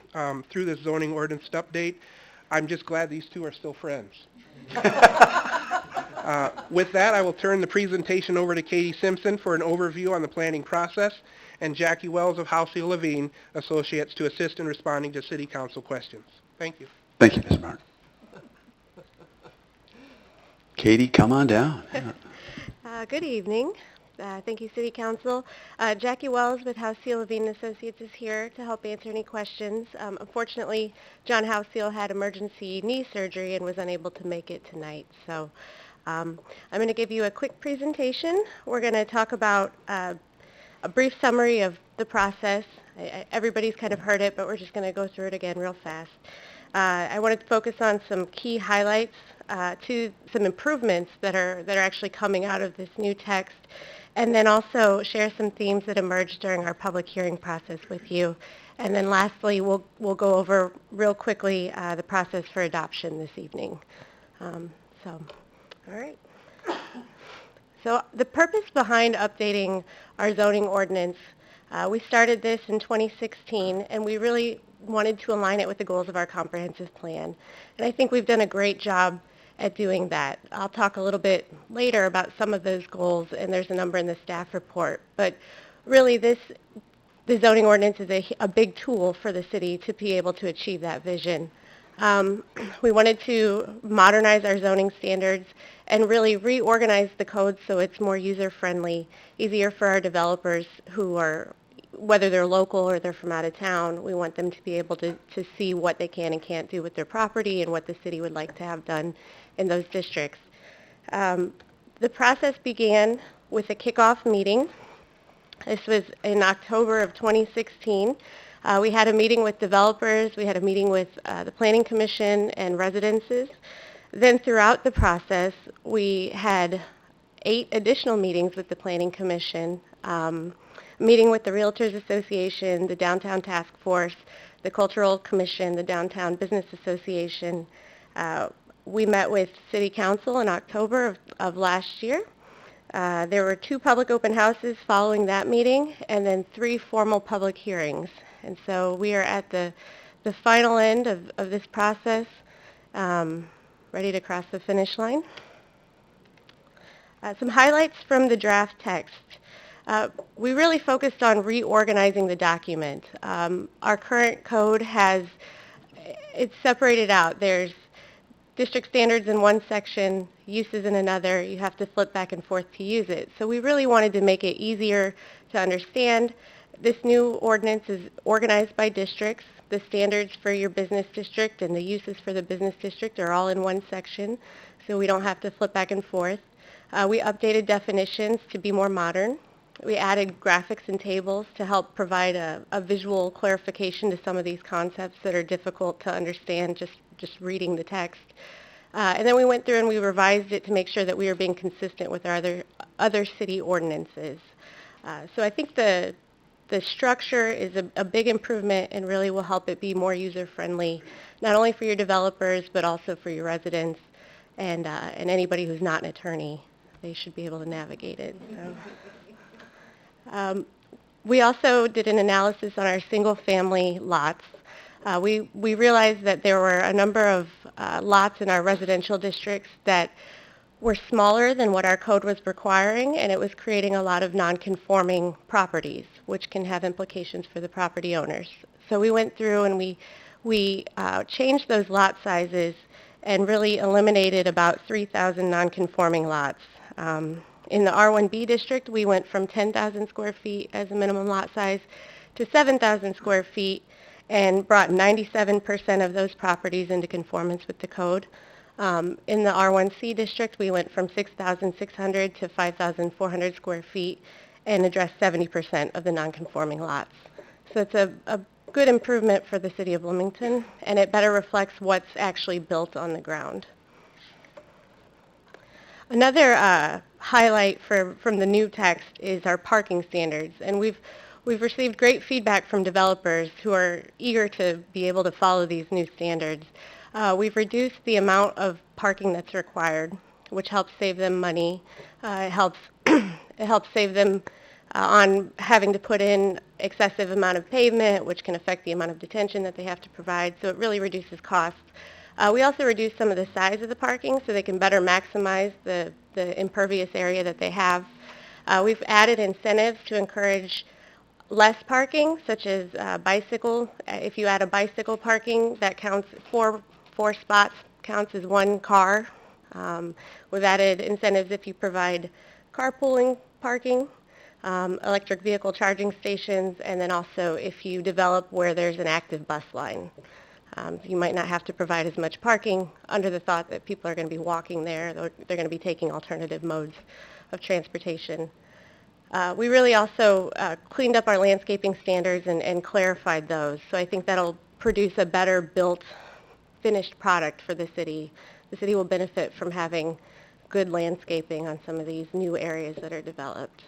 through this zoning ordinance update, I'm just glad these two are still friends. With that, I will turn the presentation over to Katie Simpson for an overview on the planning process, and Jackie Wells of Housel Levine Associates to assist in responding to City Council questions. Thank you. Thank you, Mr. Martin. Katie, come on down. Good evening. Thank you, City Council. Jackie Wells with Housel Levine Associates is here to help answer any questions. Unfortunately, John Housel had emergency knee surgery and was unable to make it tonight. So I'm going to give you a quick presentation. We're going to talk about a brief summary of the process. Everybody's kind of heard it, but we're just going to go through it again real fast. I wanted to focus on some key highlights to some improvements that are actually coming out of this new text, and then also share some themes that emerged during our public hearing process with you. And then lastly, we'll go over real quickly the process for adoption this evening. All right. So the purpose behind updating our zoning ordinance, we started this in 2016, and we really wanted to align it with the goals of our comprehensive plan. And I think we've done a great job at doing that. I'll talk a little bit later about some of those goals, and there's a number in the staff report. But really, this the zoning ordinance is a big tool for the city to be able to achieve that vision. Um, we wanted to modernize our zoning standards and really reorganize the code so it's more user-friendly, easier for our developers who are, whether they're local or they're from out of town, we want them to be able to see what they can and can't do with their property and what the city would like to have done in those districts. The process began with a kickoff meeting. This was in October of 2016. We had a meeting with developers, we had a meeting with the Planning Commission and residences. Then throughout the process, we had 8 additional meetings with the Planning Commission, meeting with the Realtors Association, the Downtown Task Force, the Cultural Commission, the Downtown Business Association. We met with City Council in October of last year. There were 2 public open houses following that meeting, and then 3 formal public hearings. And so we are at the final end of this process, ready to cross the finish line. Some highlights from the draft text. We really focused on reorganizing the document. Our current code it's separated out. There's district standards in one section, uses in another. You have to flip back and forth to use it. So we really wanted to make it easier to understand. This new ordinance is organized by districts. The standards for your business district and the uses for the business district are all in one section, so we don't have to flip back and forth. We updated definitions to be more modern. We added graphics and tables to help provide a visual clarification to some of these concepts that are difficult to understand just reading the text. And then we went through and we revised it to make sure that we were being consistent with our other city ordinances. So I think the structure is a big improvement and really will help it be more user-friendly, not only for your developers, but also for your residents and anybody who's not an attorney. They should be able to navigate it. So. We also did an analysis on our single-family lots. We realized that there were a number of lots in our residential districts that were smaller than what our code was requiring, and it was creating a lot of non-conforming properties, which can have implications for the property owners. So we went through and we changed those lot sizes and really eliminated about 3,000 non-conforming lots. In the R1B district, we went from 10,000 square feet as a minimum lot size to 7,000 square feet and brought 97% of those properties into conformance with the code. In the R1C district, we went from 6,600 to 5,400 square feet and addressed 70% of the non-conforming lots. So it's a good improvement for the city of Bloomington, and it better reflects what's actually built on the ground. Another highlight from the new text is our parking standards, and we've received great feedback from developers who are eager to be able to follow these new standards. We've reduced the amount of parking that's required, which helps save them money. It helps save them on having to put in excessive amount of pavement, which can affect the amount of detention that they have to provide. So it really reduces costs. We also reduced some of the size of the parking so they can better maximize the impervious area that they have. We've added incentives to encourage less parking, such as bicycle. If you add a bicycle parking, that counts, four spots counts as 1 car. We've added incentives if you provide carpooling parking, electric vehicle charging stations, and then also if you develop where there's an active bus line. You might not have to provide as much parking under the thought that people are going to be walking there. They're going to be taking alternative modes of transportation. We really also cleaned up our landscaping standards and clarified those. So I think that'll produce a better built, finished product for the city. The city will benefit from having good landscaping on some of these new areas that are developed.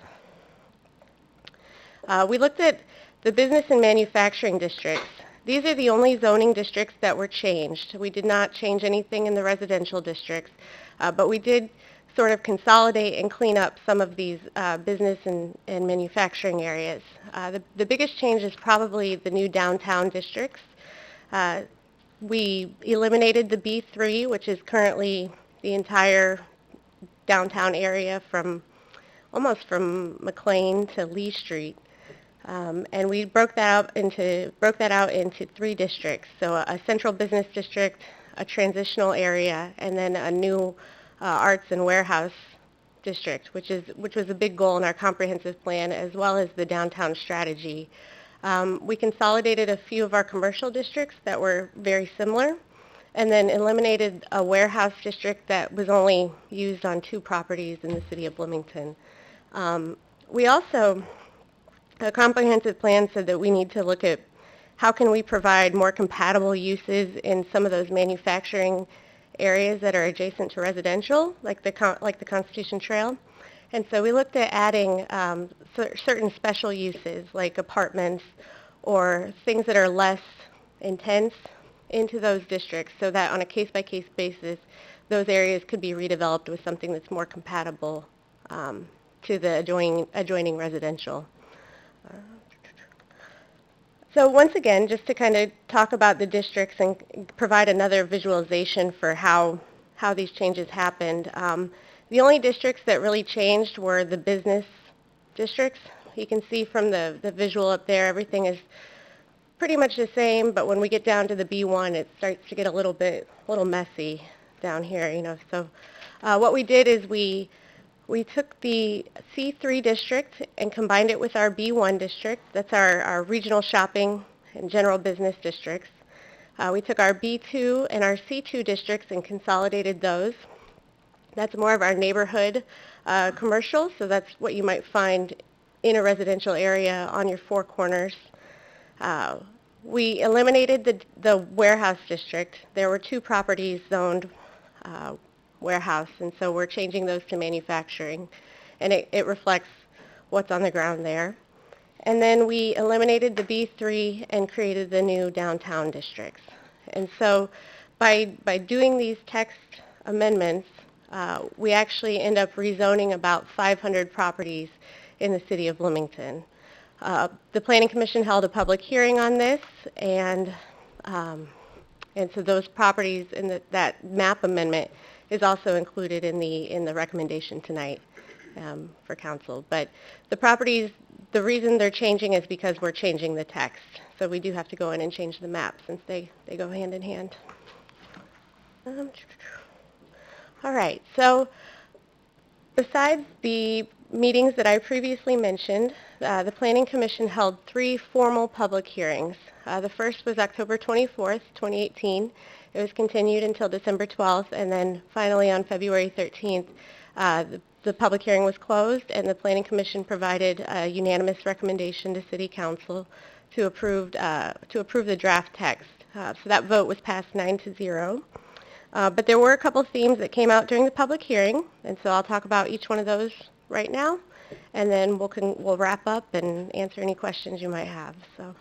We looked at the business and manufacturing districts. These are the only zoning districts that were changed. We did not change anything in the residential districts, but we did sort of consolidate and clean up some of these business and manufacturing areas. The biggest change is probably the new downtown districts. We eliminated the B3, which is currently the entire downtown area almost from McLean to Lee Street. And we broke that out into 3 districts. So a central business district, a transitional area, and then a new arts and warehouse district, which was a big goal in our comprehensive plan, as well as the downtown strategy. We consolidated a few of our commercial districts that were very similar, and then eliminated a warehouse district that was only used on 2 properties in the city of Bloomington. We also, the comprehensive plan said that we need to look at how can we provide more compatible uses in some of those manufacturing areas that are adjacent to residential, like the Constitution Trail. And so we looked at adding certain special uses, like apartments or things that are less intense into those districts, so that on a case-by-case basis, those areas could be redeveloped with something that's more compatible to the adjoining residential. So once again, just to kind of talk about the districts and provide another visualization for how these changes happened, the only districts that really changed were the business districts. You can see from the visual up there, everything is pretty much the same, but when we get down to the B1, it starts to get a little messy down here, you know. So what we did is we took the C3 district and combined it with our B1 district. That's our regional shopping and general business districts. We took our B2 and our C2 districts and consolidated those. That's more of our neighborhood commercial, so that's what you might find in a residential area on your 4 corners. We eliminated the warehouse district. There were 2 properties zoned warehouse, and so we're changing those to manufacturing, and it reflects what's on the ground there. And then we eliminated the B3 and created the new downtown districts. And so by doing these text amendments, we actually end up rezoning about 500 properties in the city of Bloomington. The Planning Commission held a public hearing on this, and so those properties in that map amendment is also included in the recommendation tonight for council. But the properties, the reason they're changing is because we're changing the text. So we do have to go in and change the map since they go hand in hand. All right, so besides the meetings that I previously mentioned, the Planning Commission held 3 formal public hearings. The first was October 24th, 2018. It was continued until December 12th, and then finally on February 13th, the public hearing was closed, and the Planning Commission provided a unanimous recommendation to City Council to approve the draft text. So that vote was passed 9-0. But there were a couple themes that came out during the public hearing, and so I'll talk about each one of those right now, and then we'll wrap up and answer any questions you might have. So,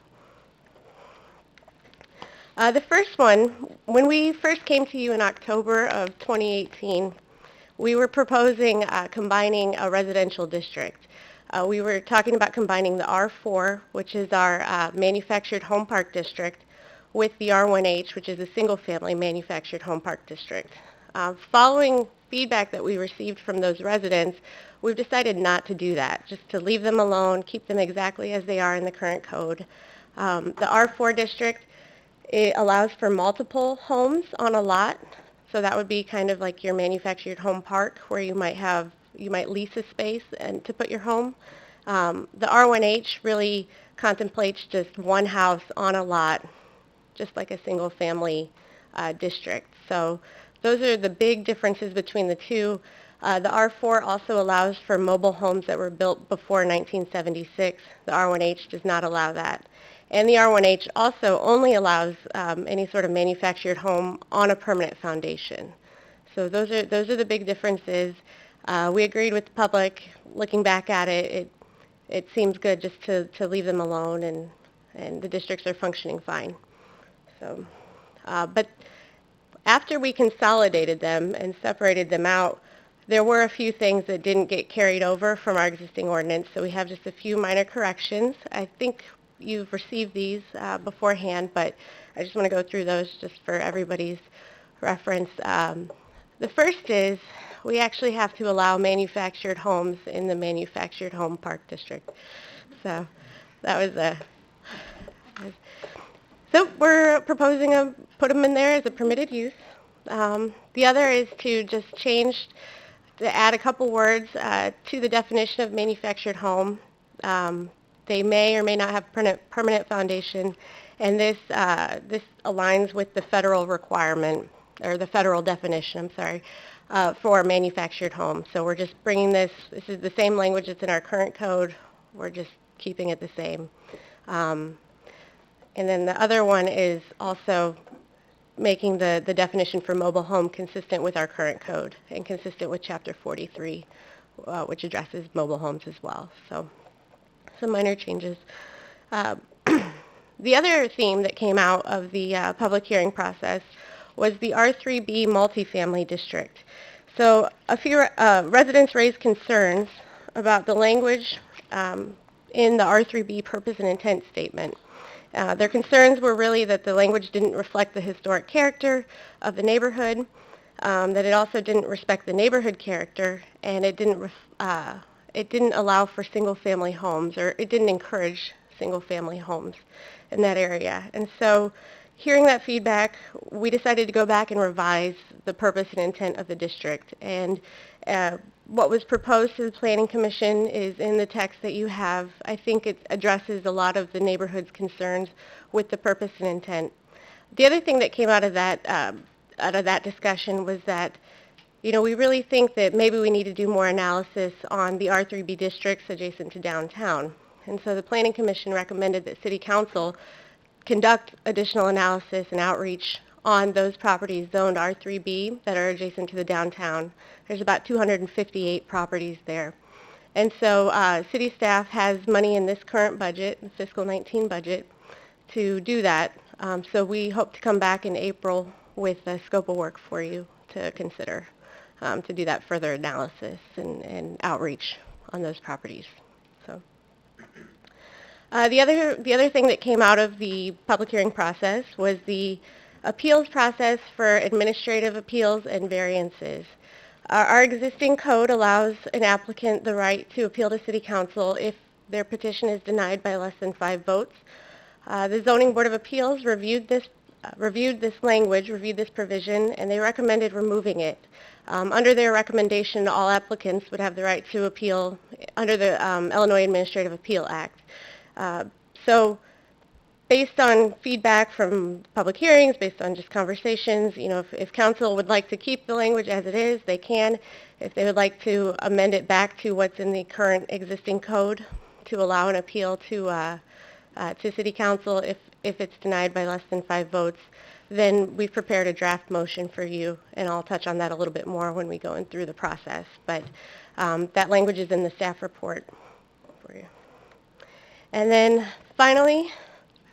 the first one, when we first came to you in October of 2018, we were proposing combining a residential district. We were talking about combining the R4, which is our manufactured home park district, with the R1H, which is a single-family manufactured home park district. Following feedback that we received from those residents, we've decided not to do that, just to leave them alone, keep them exactly as they are in the current code. The R4 district, it allows for multiple homes on a lot, so that would be kind of like your manufactured home park where you might lease a space and to put your home. The R1H really contemplates just one house on a lot, just like a single family district. So those are the big differences between the two. The R4 also allows for mobile homes that were built before 1976. The R1H does not allow that. And the R1H also only allows any sort of manufactured home on a permanent foundation. So those are the big differences. We agreed with the public. Looking back at it, it seems good just to leave them alone, and the districts are functioning fine. So, but after we consolidated them and separated them out, there were a few things that didn't get carried over from our existing ordinance, so we have just a few minor corrections. I think you've received these beforehand, but I just want to go through those just for everybody's reference. The first is we actually have to allow manufactured homes in the manufactured home park district. So That was a... So we're proposing put them in there as a permitted use. The other is to just to add a couple words to the definition of manufactured home. They may or may not have permanent foundation, and this aligns with the federal requirement, or the federal definition, I'm sorry, for manufactured home. So we're just bringing this is the same language that's in our current code, we're just keeping it the same. And then the other one is also making the definition for mobile home consistent with our current code and consistent with Chapter 43, which addresses mobile homes as well. So some minor changes. Uh, the other theme that came out of the public hearing process was the R3B multifamily district. So a few residents raised concerns about the language in the R3B purpose and intent statement. Their concerns were really that the language didn't reflect the historic character of the neighborhood, that it also didn't respect the neighborhood character, and it didn't allow for single-family homes, or it didn't encourage single-family homes in that area. And so, hearing that feedback, we decided to go back and revise the purpose and intent of the district. And what was proposed to the Planning Commission is in the text that you have. I think it addresses a lot of the neighborhood's concerns with the purpose and intent. The other thing that came out of that discussion was that, you know, we really think that maybe we need to do more analysis on the R3B districts adjacent to downtown. And so the Planning Commission recommended that City Council conduct additional analysis and outreach on those properties zoned R3B that are adjacent to the downtown. There's about 258 properties there. And so city staff has money in this current budget, the fiscal 19 budget, to do that. So we hope to come back in April with a scope of work for you to consider to do that further analysis and outreach on those properties. So. The other thing that came out of the public hearing process was the appeals process for administrative appeals and variances. Our existing code allows an applicant the right to appeal to City Council if their petition is denied by less than 5 votes. The Zoning Board of Appeals reviewed this provision, and they recommended removing it. Under their recommendation, all applicants would have the right to appeal under the Illinois Administrative Appeal Act. So based on feedback from public hearings, based on just conversations, you know, if council would like to keep the language as it is, they can. If they would like to amend it back to what's in the current existing code to allow an appeal to City Council if it's denied by less than 5 votes, then we've prepared a draft motion for you, and I'll touch on that a little bit more when we go in through the process. But that language is in the staff report for you. And then finally,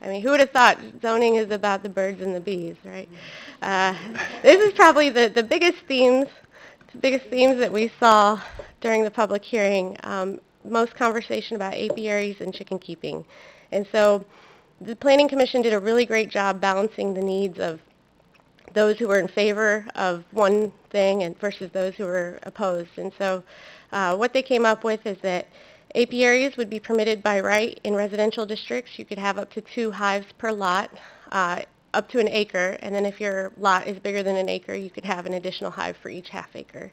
I mean, who would have thought zoning is about the birds and the bees, right? This is probably the biggest themes that we saw during the public hearing. Most conversation about apiaries and chicken keeping. And so the Planning Commission did a really great job balancing the needs of those who were in favor of one thing and versus those who were opposed. And so what they came up with is that apiaries would be permitted by right in residential districts. You could have up to 2 hives per lot, up to an acre, and then if your lot is bigger than an acre, you could have an additional hive for each half acre.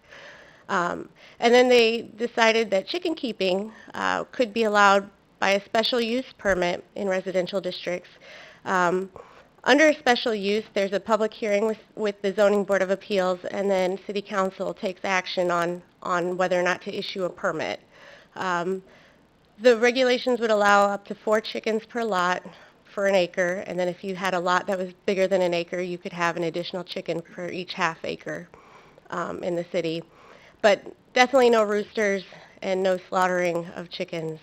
And then they decided that chicken keeping could be allowed by a special use permit in residential districts. Under a special use, there's a public hearing with the Zoning Board of Appeals, and then City Council takes action on whether or not to issue a permit. The regulations would allow up to 4 chickens per lot for an acre, and then if you had a lot that was bigger than an acre, you could have an additional chicken per each half acre in the city. But definitely no roosters and no slaughtering of chickens.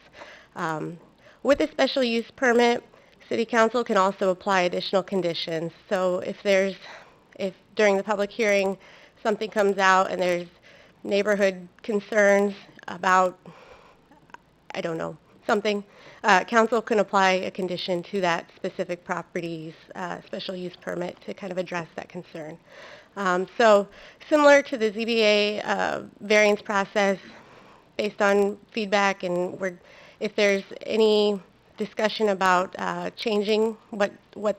With a special use permit, City Council can also apply additional conditions. So if during the public hearing something comes out and there's neighborhood concerns about, I don't know, something, council can apply a condition to that specific property's special use permit to kind of address that concern. So similar to the ZBA variance process, based on feedback, and if there's any discussion about changing what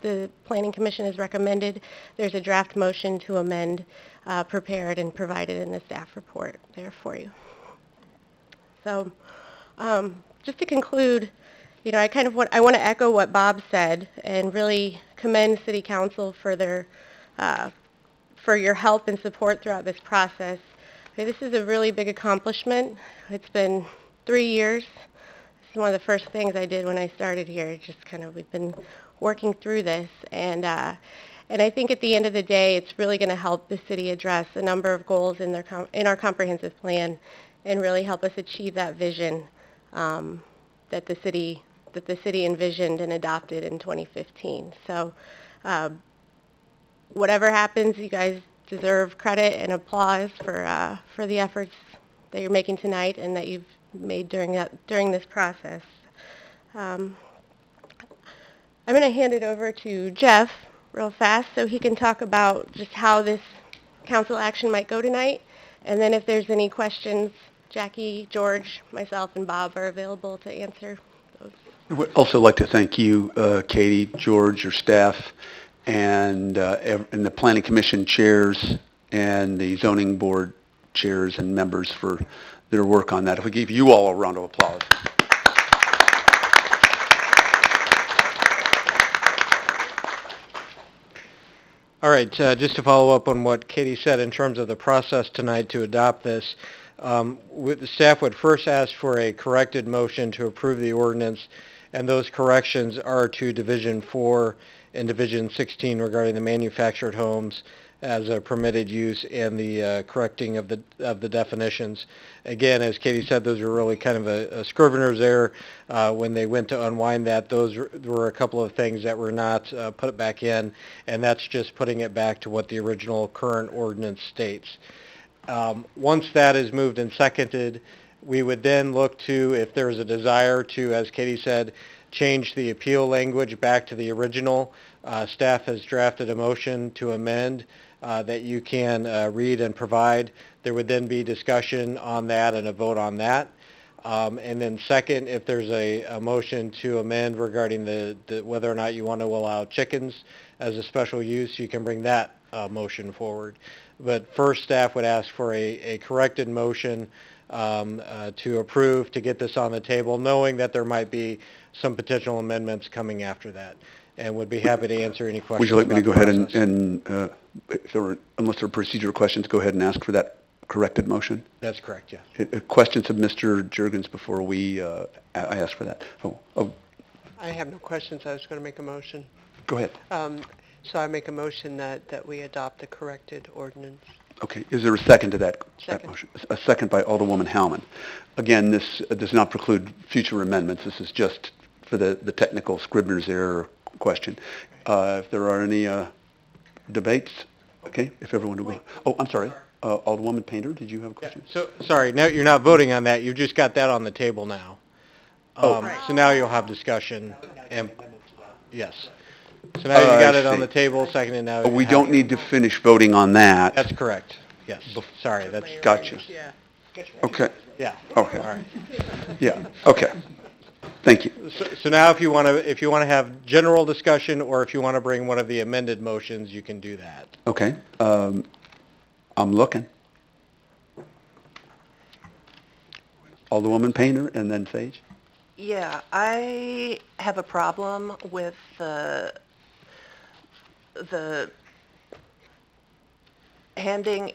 the Planning Commission has recommended. There's a draft motion to amend prepared and provided in the staff report there for you. So just to conclude, I want to echo what Bob said and really commend City Council for for your help and support throughout this process. This is a really big accomplishment. It's been 3 years. This is one of the first things I did when I started here. We've been working through this, and I think at the end of the day, it's really going to help the city address a number of goals in our comprehensive plan, and really help us achieve that vision that the city envisioned and adopted in 2015. So whatever happens, you guys deserve credit and applause for the efforts that you're making tonight and that you've made during this process. I'm going to hand it over to Jeff real fast so he can talk about just how this council action might go tonight. And then if there's any questions, Jackie, George, myself, and Bob are available to answer those. I would also like to thank you, Katie, George, your staff, and the Planning Commission chairs and the Zoning Board chairs and members for their work on that. If we give you all a round of applause. All right, just to follow up on what Katie said in terms of the process tonight to adopt this, the staff would first ask for a corrected motion to approve the ordinance, and those corrections are to Division 4 and Division 16 regarding the manufactured homes as a permitted use and the correcting of the definitions. Again, as Katie said, those were really kind of a scrivener's error. When they went to unwind that, those were a couple of things that were not put back in, and that's just putting it back to what the original current ordinance states. Once that is moved and seconded, we would then look to, if there's a desire to, as Katie said, change the appeal language back to the original. Staff has drafted a motion to amend that you can read and provide. There would then be discussion on that and a vote on that. And then second, if there's a motion to amend regarding whether or not you want to allow chickens as a special use, you can bring that motion forward. But first, staff would ask for a corrected motion to approve to get this on the table, knowing that there might be some potential amendments coming after that, and would be happy to answer any questions. Would you like me to go ahead process. and unless there are procedural questions, go ahead and ask for that corrected motion? That's correct, yes. Questions of Mr. Juergens before I ask for that? Oh, I have no questions. I was going to make a motion. go ahead. So I make a motion that we adopt the corrected ordinance. Okay, is there a second to that Second. motion? A second by Alderwoman Howman. Again, this does not preclude future amendments. This is just for the technical Scribner's error question. If there are any debates, okay, if everyone will. Oh, I'm sorry. Alderwoman Painter, did you have a question? So, sorry, now you're not voting on that. You've just got that on the table now. So now you'll have discussion. And yes. So now you got it on the table, seconded now. We don't need to finish voting on that. That's correct. Yes. Sorry, that's. Gotcha. Yeah. Okay. Yeah. Okay. All right. Yeah. Okay. Thank you. So now if you want to have general discussion, or if you want to bring one of the amended motions, you can do that. Okay. I'm looking. Alderwoman Painter and then Sage. Yeah, I have a problem with the handing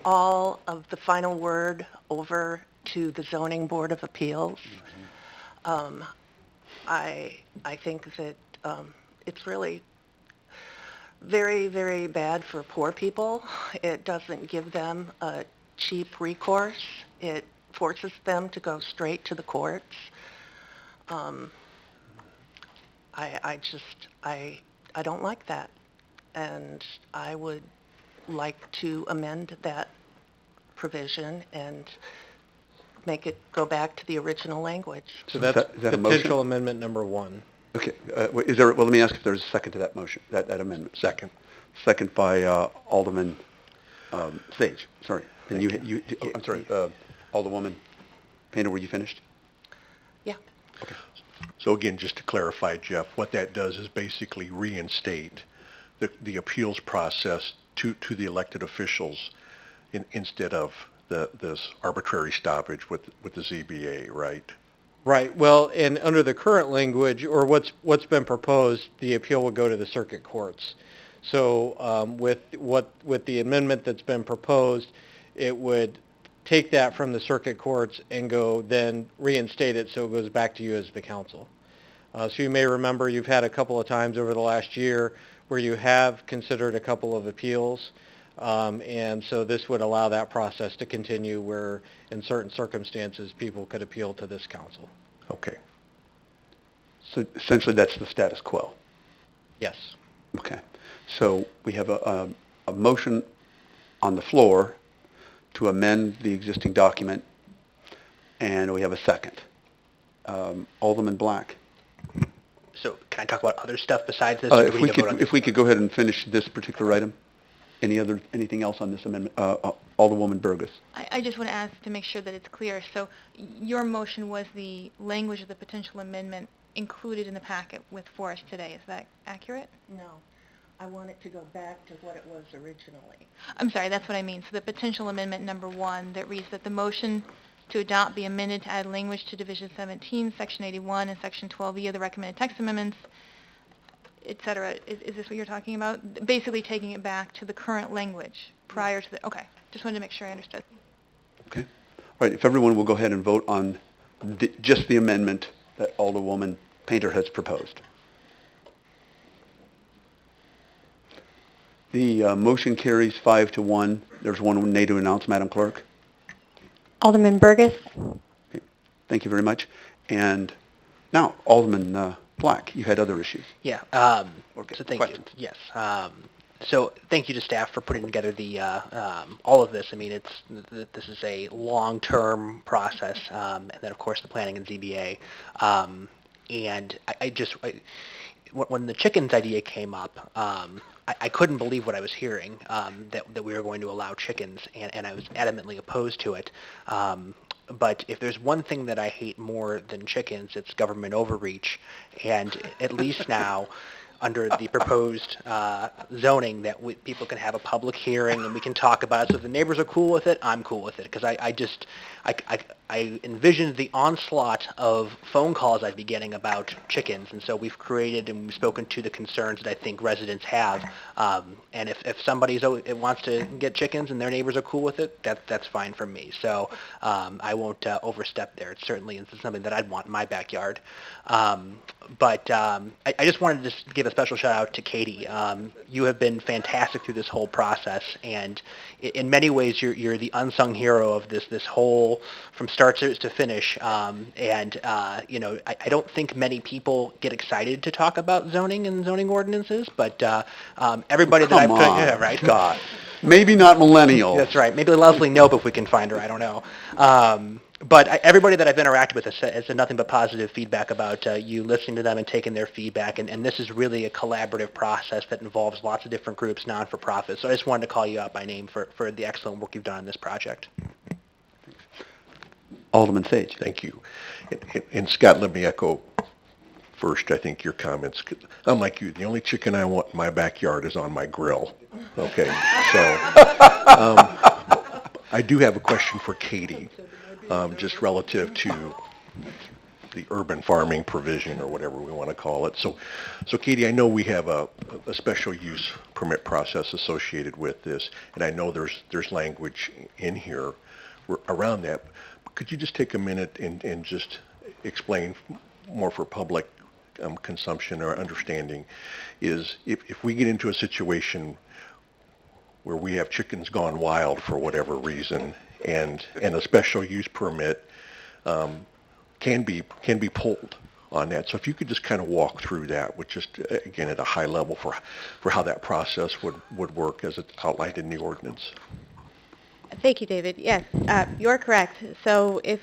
all of the final word over to the Zoning Board of Appeals. I think that it's really very, very bad for poor people. It doesn't give them a cheap recourse. It forces them to go straight to the courts. I don't like that, and I would like to amend that provision and make it go back to the original language. So that's is that a motion? potential amendment number 1. Okay. Is there? Well, let me ask if there's a second to that motion, that amendment. Second. Second by Alderman Sage. Sorry. And I'm sorry. Alderwoman Painter, were you finished? Yeah. Okay. So again, just to clarify, Jeff, what that does is basically reinstate the appeals process to the elected officials instead of this arbitrary stoppage with the ZBA, right? Right. Well, and under the current language, or what's been proposed, the appeal would go to the circuit courts. So with the amendment that's been proposed, it would take that from the circuit courts and go then reinstate it so it goes back to you as the council. So you may remember you've had a couple of times over the last year where you have considered a couple of appeals. And so this would allow that process to continue where in certain circumstances people could appeal to this council. Okay. So essentially, that's the status quo. Yes. Okay. So we have a motion on the floor to amend the existing document, and we have a second. Alderman Black. So can I talk about other stuff besides this? Or do If we we need to vote on could, this? if we could go ahead and finish this particular item. Anything else on this amendment? Alderwoman Burgess. I just want to ask to make sure that it's clear. So your motion was the language of the potential amendment included in the packet for us today. Is that accurate? No, I want it to go back to what it was originally. I'm sorry, that's what I mean. So the potential amendment number 1 that reads that the motion to adopt be amended to add language to Division 17, Section 81, and Section 12E of the recommended text amendments, et cetera. Is this what you're talking about? Basically taking it back to the current language prior to the, okay. Just wanted to make sure I understood. Okay. All right, if everyone will go ahead and vote on just the amendment that Alderwoman Painter has proposed. The motion carries 5-1. There's one nay to announce, Madam Clerk. Alderman Burgess. Thank you very much. And now, Alderman Black, you had other issues. Yeah. Okay, So thank questions. you. Yes. So thank you to staff for putting together the all of this. I mean, this is a long-term process, and then of course the planning and ZBA. And when the chickens idea came up, I couldn't believe what I was hearing, that we were going to allow chickens, and I was adamantly opposed to it. But if there's one thing that I hate more than chickens, it's government overreach. And at least now, under the proposed zoning, that people can have a public hearing and we can talk about it. So if the neighbors are cool with it, I'm cool with it. Because I envisioned the onslaught of phone calls I'd be getting about chickens. And so we've created and we've spoken to the concerns that I think residents have. And if somebody wants to get chickens and their neighbors are cool with it, that's fine for me. So I won't overstep there. It certainly is something that I'd want in my backyard. But I just wanted to just give a special shout out to Katie. You have been fantastic through this whole process, and in many ways you're the unsung hero of this whole from start to finish. I don't think many people get excited to talk about zoning and zoning ordinances, but everybody that I've yeah, right. God. Maybe not millennials. That's right. Maybe Leslie Knope if we can find her. I don't know. But everybody that I've interacted with has said nothing but positive feedback about you listening to them and taking their feedback. And this is really a collaborative process that involves lots of different groups, non-for-profit. So I just wanted to call you out by name for the excellent work you've done on this project. Alderman Sage. Thank you. And Scott, let me echo first, I think, your comments. Unlike you, the only chicken I want in my backyard is on my grill. Okay, so I do have a question for Katie, just relative to the urban farming provision or whatever we want to call it. So Katie, I know we have a special use permit process associated with this, and I know there's language in here around that. Could you just take a minute and just explain more for public consumption or understanding is if we get into a situation where we have chickens gone wild for whatever reason and a special use permit can be pulled on that. So if you could just kind of walk through that, with just again at a high level for how that process would work as it's outlined in the ordinance. Thank you, David. Yes, you're correct. So if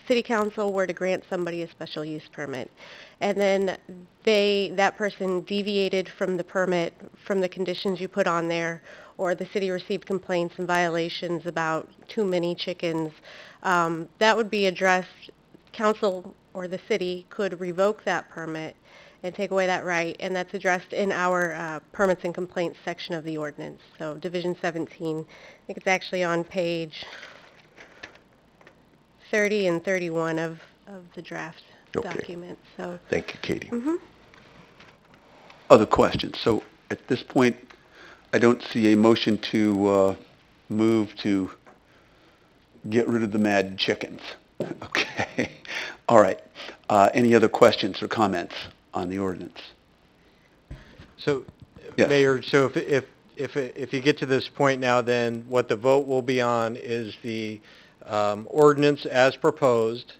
City Council were to grant somebody a special use permit, and then that person deviated from the permit, from the conditions you put on there, or the city received complaints and violations about too many chickens, that would be addressed. Council or the city could revoke that permit and take away that right, and that's addressed in our permits and complaints section of the ordinance. So Division 17, I think it's actually on page 30 and 31 of the draft Okay. document. So, Thank you, Katie. Other questions? So at this point, I don't see a motion to move to get rid of the mad chickens. Okay. All right. Any other questions or comments on the ordinance? So, Yes. Mayor, so if you get to this point now, then what the vote will be on is the ordinance as proposed,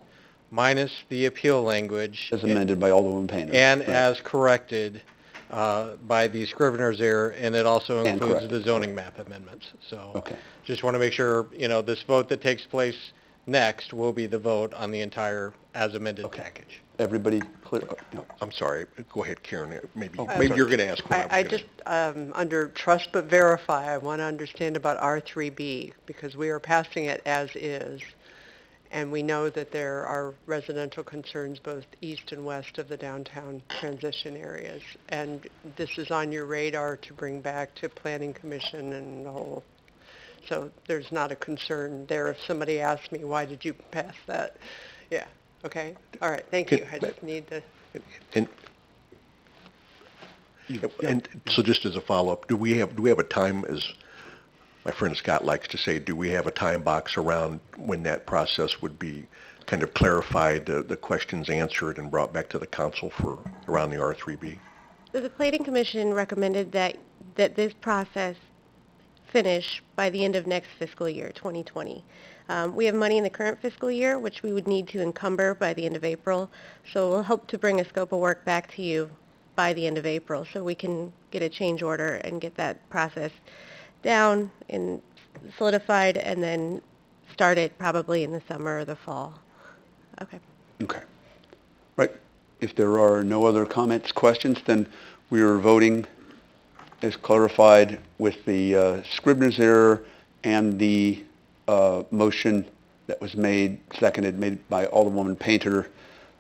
minus the appeal language. As amended by Alderwoman Painter. And Right. as corrected by the scrivener's error, and it also And includes corrected. the zoning map amendments. So Okay. just want to make sure, this vote that takes place next will be the vote on the entire as amended package. Everybody clear? No. I'm sorry. Go ahead, Karen. Maybe sorry. you're going to ask what I I was going just, under trust but verify, I want to understand about R3B, because we are passing it as is, and we know that there are residential concerns both east and west of the downtown transition areas, and this is on your radar to bring back to Planning Commission and the whole, so there's not a concern there if somebody asks me, why did you pass that? Yeah, okay, all right, thank you, I just need to... And so just as a follow-up, do we have a time, as my friend Scott likes to say, do we have a time box around when that process would be kind of clarified, the questions answered and brought back to the council for around the R3B? So the Planning Commission recommended that this process finish by the end of next fiscal year, 2020. We have money in the current fiscal year, which we would need to encumber by the end of April. So we'll hope to bring a scope of work back to you by the end of April so we can get a change order and get that process down and solidified and then start it probably in the summer or the fall. Okay. Okay. Right. If there are no other comments, questions, then we are voting as clarified with the Scribner's error and the motion that was made by Alderwoman Painter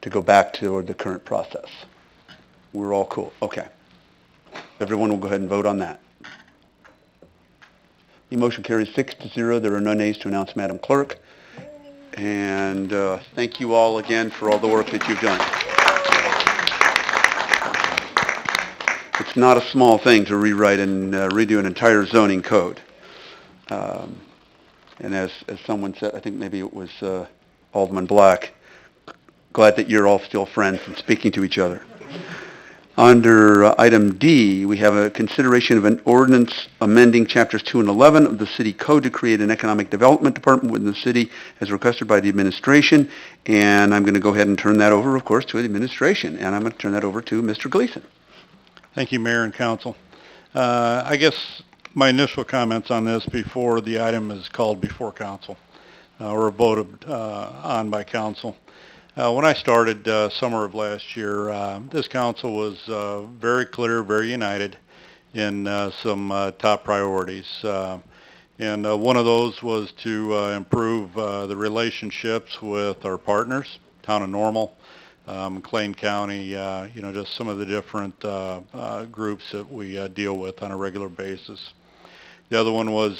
to go back to the current process. We're all cool. Okay. Everyone will go ahead and vote on that. The motion carries 6-0. There are no nays to announce, Madam Clerk. And thank you all again for all the work that you've done. It's not a small thing to rewrite and redo an entire zoning code. And as someone said, I think maybe it was Alderman Black, glad that you're all still friends and speaking to each other. Under item D, we have a consideration of an ordinance amending chapters 2 and 11 of the city code to create an economic development department within the city as requested by the administration. And I'm going to go ahead and turn that over, of course, to the administration. And I'm going to turn that over to Mr. Gleason. Thank you, Mayor and Council. I guess my initial comments on this before the item is called before Council or voted on by Council. When I started summer of last year, this council was very clear, very united in some top priorities. And one of those was to improve the relationships with our partners, Town of Normal, McLean County, just some of the different groups that we deal with on a regular basis. The other one was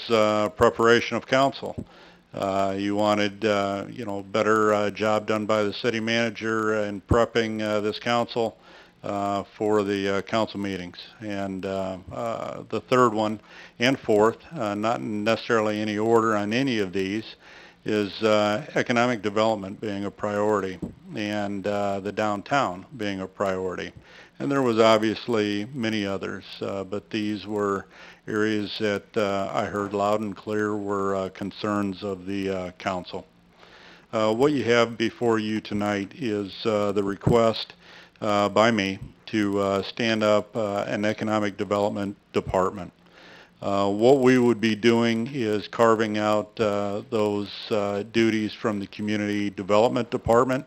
preparation of council. You wanted, better job done by the city manager in prepping this council for the council meetings. And the third one and fourth, not necessarily any order on any of these, is economic development being a priority and the downtown being a priority. And there was obviously many others, but these were areas that I heard loud and clear were concerns of the council. What you have before you tonight is the request by me to stand up an economic development department. What we would be doing is carving out those duties from the community development department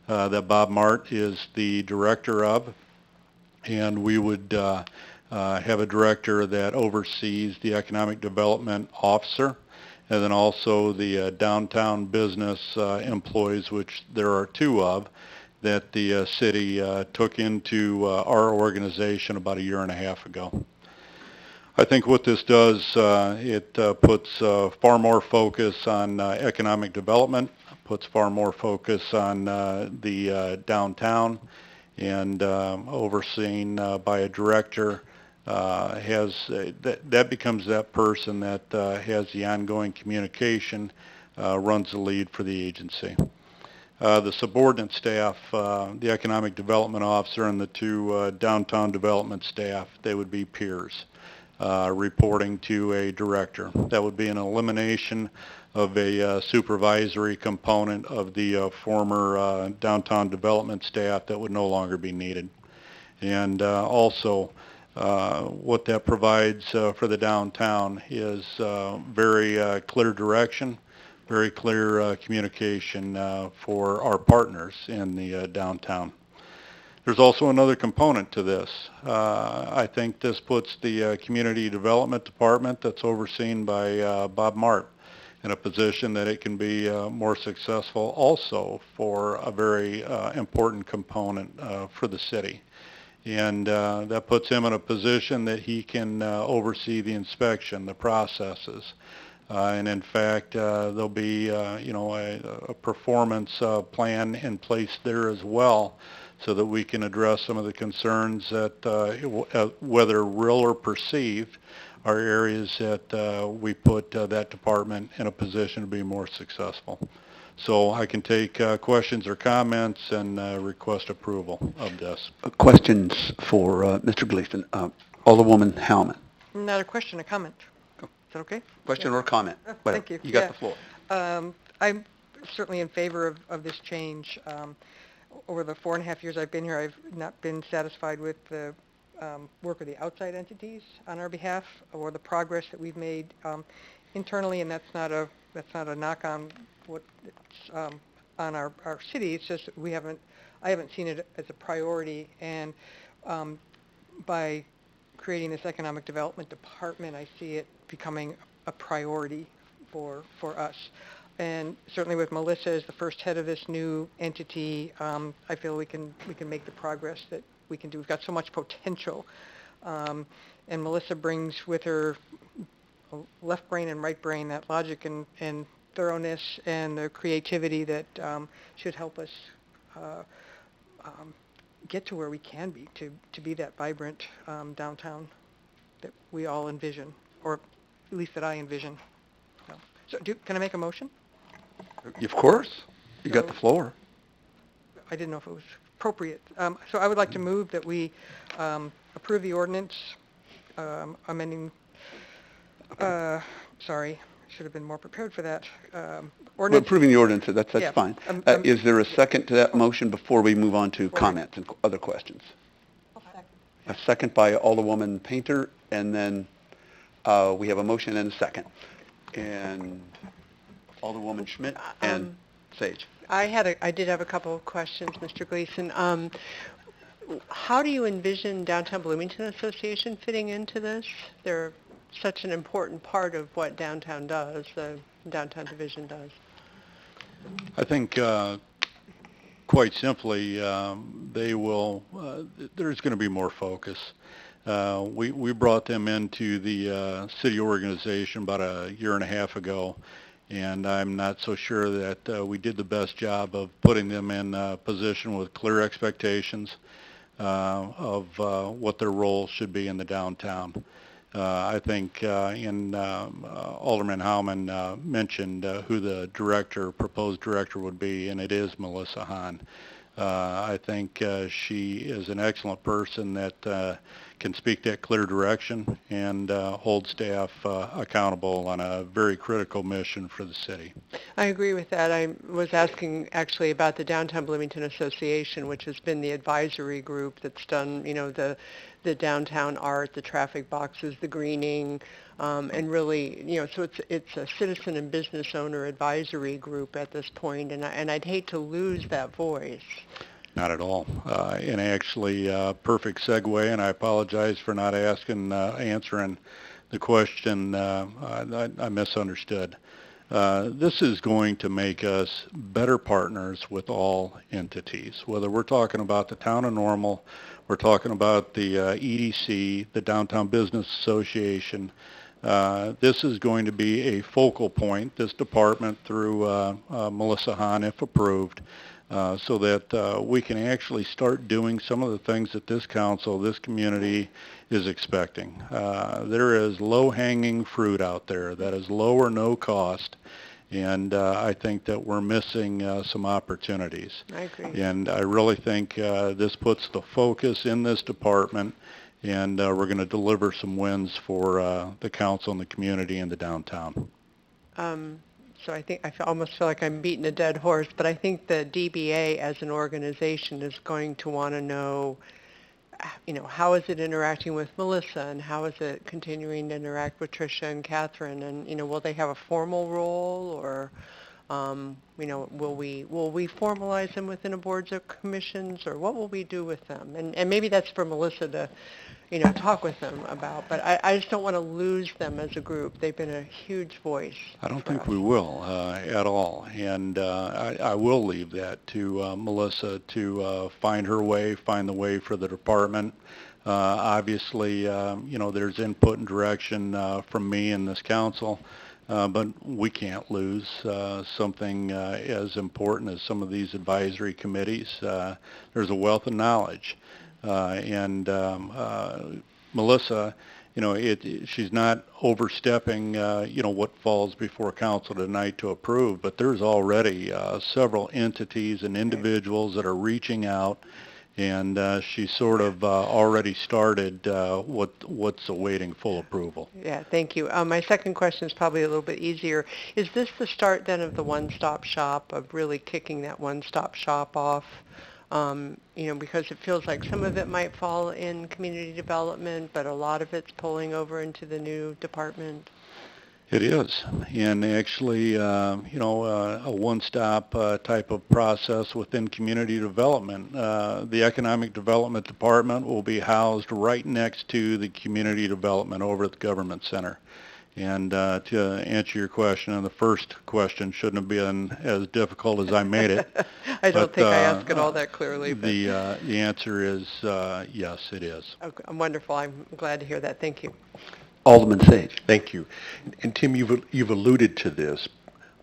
that Bob Mart is the director of, and we would have a director that oversees the economic development officer, and then also the downtown business employees, which there are two of, that the city took into our organization about a year and a half ago. I think what this does, it puts far more focus on economic development, puts far more focus on the downtown, and overseen by a director that becomes that person that has the ongoing communication, runs the lead for the agency. The subordinate staff, the economic development officer and the two downtown development staff, they would be peers, reporting to a director. That would be an elimination of a supervisory component of the former downtown development staff that would no longer be needed. And also, what that provides for the downtown is very clear direction, very clear communication for our partners in the downtown. There's also another component to this. I think this puts the Community Development Department that's overseen by Bob Mart in a position that it can be more successful also for a very important component for the city. And that puts him in a position that he can oversee the inspection, the processes. And in fact, there'll be, a performance plan in place there as well, so that we can address some of the concerns that, whether real or perceived, are areas that we put that department in a position to be more successful. So I can take questions or comments and request approval of this. Questions for Mr. Gleason. Alderwoman Howman. Not a question, a comment. Is that okay? Question or comment? Thank you. You got the floor. I'm certainly in favor of this change. Over the 4.5 years I've been here, I've not been satisfied with the work of the outside entities on our behalf or the progress that we've made internally, and that's not a knock on what on our city. It's just I haven't seen it as a priority, and by creating this economic development department, I see it becoming a priority for us. And certainly with Melissa as the first head of this new entity, I feel we can make the progress that we can do. We've got so much potential, and Melissa brings with her left brain and right brain that logic and thoroughness and the creativity that should help us get to where we can be, to be that vibrant downtown that we all envision, or at least that I envision. So can I make a motion? Of course. You got the floor. I didn't know if it was appropriate. So I would like to move that we approve the ordinance amending, sorry, should have been more prepared for that. We're approving the ordinance, that's Yeah. fine. Is there a second to that motion before we move on to comments and other questions? A second by Alderwoman Painter, and then we have a motion and a second. And Alderwoman Schmidt and Sage. I did have a couple of questions, Mr. Gleason. How do you envision Downtown Bloomington Association fitting into this? They're such an important part of what downtown does, the downtown division does. I think quite simply, they will, there's going to be more focus. We brought them into the city organization about a year and a half ago, and I'm not so sure that we did the best job of putting them in a position with clear expectations of what their role should be in the downtown. I think Alderman Howman mentioned who the proposed director would be, and it is Melissa Hahn. I think she is an excellent person that can speak that clear direction and hold staff accountable on a very critical mission for the city. I agree with that. I was asking actually about the Downtown Bloomington Association, which has been the advisory group that's done, the downtown art, the traffic boxes, the greening, and really, so it's a citizen and business owner advisory group at this point, and I'd hate to lose that voice. Not at all. And actually, perfect segue, and I apologize for not answering the question. I misunderstood. This is going to make us better partners with all entities, whether we're talking about the town of Normal, we're talking about the EDC, the Downtown Business Association. This is going to be a focal point, this department through Melissa Hahn, if approved, so that we can actually start doing some of the things that this council, this community is expecting. There is low-hanging fruit out there that is low or no cost, and I think that we're missing some opportunities. I agree. And I really think this puts the focus in this department, and we're going to deliver some wins for the council and the community and the downtown. So I think almost feel like I'm beating a dead horse, but I think the DBA as an organization is going to want to know, how is it interacting with Melissa, and how is it continuing to interact with Tricia and Catherine, and will they have a formal role, or will we formalize them within a boards or commissions, or what will we do with them? And maybe that's for Melissa to talk with them about, but I just don't want to lose them as a group. They've been a huge voice. I don't think we will at all, and I will leave that to Melissa to find her way, find the way for the department. Obviously, there's input and direction from me and this council, but we can't lose something as important as some of these advisory committees. There's a wealth of knowledge. And Melissa, she's not overstepping, what falls before council tonight to approve, but there's already several entities and individuals that are reaching out, and she sort of already started what's awaiting full approval. Yeah, thank you. My second question is probably a little bit easier. Is this the start then of the one-stop shop, of really kicking that one-stop shop off? Because it feels like some of it might fall in community development, but a lot of it's pulling over into the new department. It is, and actually, a one-stop type of process within community development. The Economic Development Department will be housed right next to the Community Development over at the Government Center. And to answer your question, and the first question shouldn't have been as difficult as I made it. I don't think I asked it all that clearly. But The answer is yes, it is. okay, wonderful. I'm glad to hear that. Thank you. Alderman Sage. Thank you. And Tim, you've alluded to this,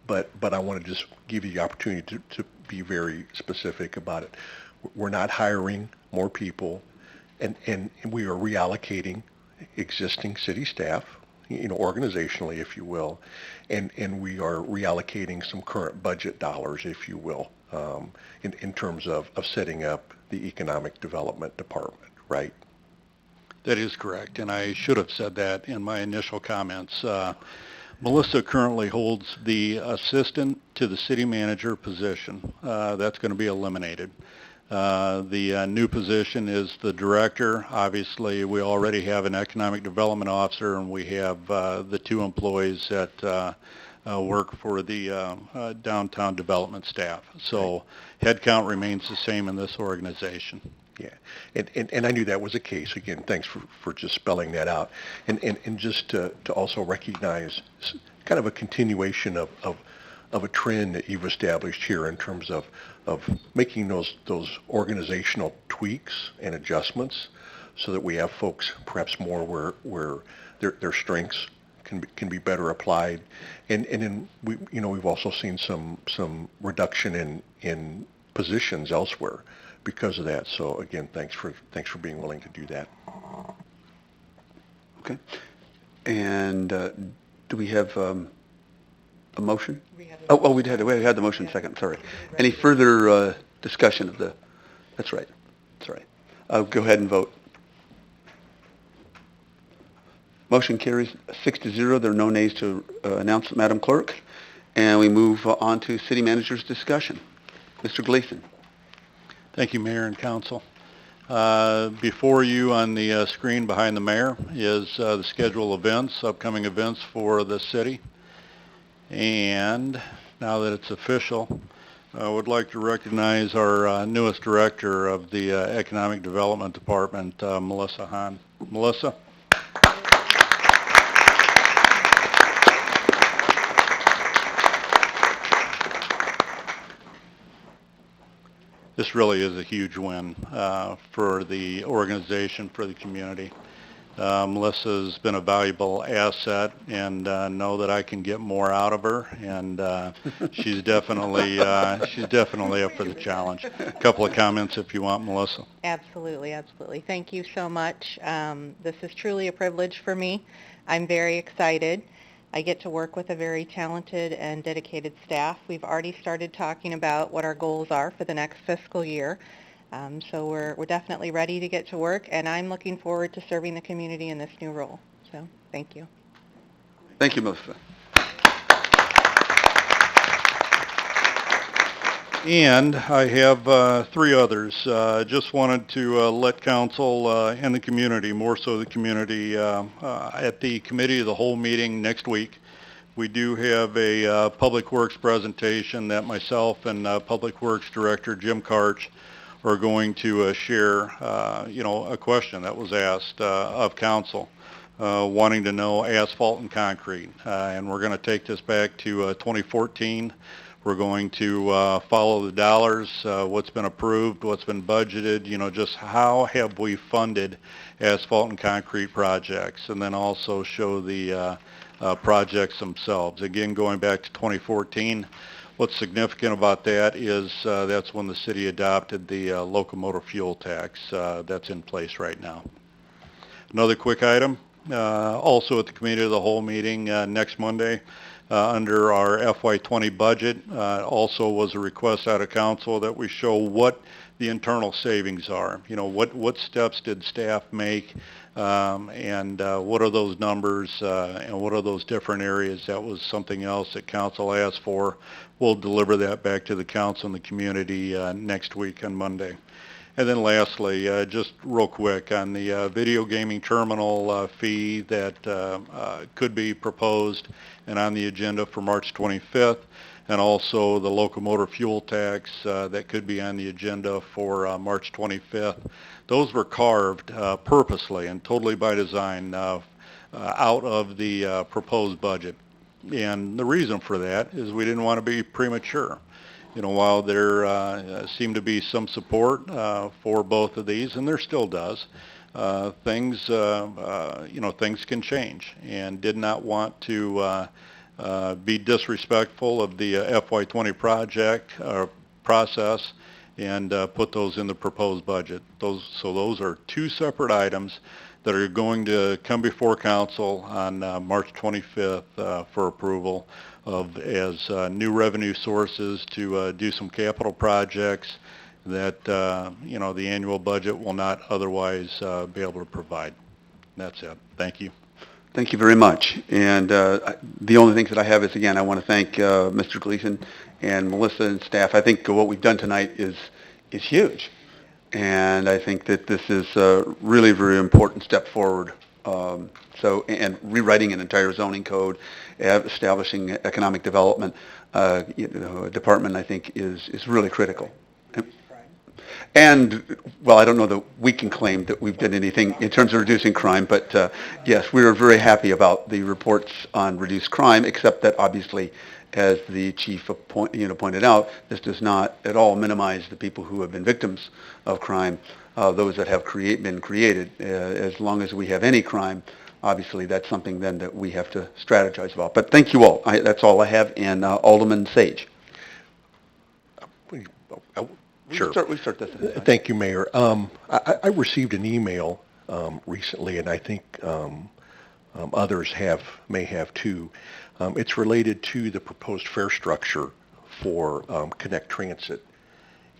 but I want to just give you the opportunity to be very specific about it. We're not hiring more people, and we are reallocating existing city staff, organizationally, if you will, and we are reallocating some current budget dollars, if you will, in terms of setting up the Economic Development Department, right? That is correct, and I should have said that in my initial comments. Melissa currently holds the assistant to the city manager position. That's going to be eliminated. The new position is the director. Obviously, we already have an economic development officer, and we have the two employees that work for the downtown development staff. So headcount remains the same in this organization. Yeah, and I knew that was the case. Again, thanks for just spelling that out. And just to also recognize kind of a continuation of a trend that you've established here in terms of making those organizational tweaks and adjustments so that we have folks perhaps more where their strengths can be better applied. And then we've also seen some reduction in positions elsewhere because of that. So again, thanks for being willing to do that. Okay. And do we have a motion? We had the motion second, sorry. Any further discussion of the, that's right. Go ahead and vote. Motion carries 6-0. There are no nays to announce, Madam Clerk. And we move on to City Manager's discussion. Mr. Gleason. Thank you, Mayor and Council. Before you on the screen behind the mayor is the schedule of events, upcoming events for the city. And now that it's official, I would like to recognize our newest director of the Economic Development Department, Melissa Hahn. Melissa? This really is a huge win for the organization, for the community. Melissa's been a valuable asset, and know that I can get more out of her, and she's definitely up for the challenge. A couple of comments if you want, Melissa. Absolutely, absolutely. Thank you so much. This is truly a privilege for me. I'm very excited. I get to work with a very talented and dedicated staff. We've already started talking about what our goals are for the next fiscal year. So we're definitely ready to get to work, and I'm looking forward to serving the community in this new role. So thank you. Thank you, Melissa. And I have three others. Just wanted to let council and the community, more so the community, at the committee of the whole meeting next week, we do have a Public Works presentation that myself and Public Works Director Jim Karch are going to share, a question that was asked of council, wanting to know asphalt and concrete. And we're going to take this back to 2014. We're going to follow the dollars, what's been approved, what's been budgeted, just how have we funded asphalt and concrete projects, and then also show the projects themselves. Again, going back to 2014, what's significant about that is that's when the city adopted the locomotive fuel tax that's in place right now. Another quick item, also at the committee of the whole meeting next Monday, under our FY20 budget, also was a request out of council that we show what the internal savings are. What steps did staff make, and what are those numbers, and what are those different areas? That was something else that council asked for. We'll deliver that back to the council and the community next week on Monday. And then lastly, just real quick on the video gaming terminal fee that could be proposed and on the agenda for March 25th, and also the locomotive fuel tax that could be on the agenda for March 25th. Those were carved purposely and totally by design out of the proposed budget. And the reason for that is we didn't want to be premature. While there seemed to be some support for both of these, and there still does, things can change, and did not want to be disrespectful of the FY20 project process and put those in the proposed budget. Those are two separate items that are going to come before council on March 25th for approval as new revenue sources to do some capital projects that the annual budget will not otherwise be able to provide. That's it. Thank you. Thank you very much. And the only things that I have is, again, I want to thank Mr. Gleason and Melissa and staff. I think what we've done tonight is huge. And I think that this is a really very important step forward. And rewriting an entire zoning code, establishing economic development department, I think is really critical. And, well, I don't know that we can claim that we've done anything in terms of reducing crime, but yes, we are very happy about the reports on reduced crime, except that obviously, as the chief pointed out, this does not at all minimize the people who have been victims of crime, those that have been created. As long as we have any crime, obviously that's something then that we have to strategize about. But thank you all. That's all I have. And Alderman Sage. Sure. We start this. Thank you, Mayor. I received an email recently, and I think others may have too. It's related to the proposed fare structure for Connect Transit.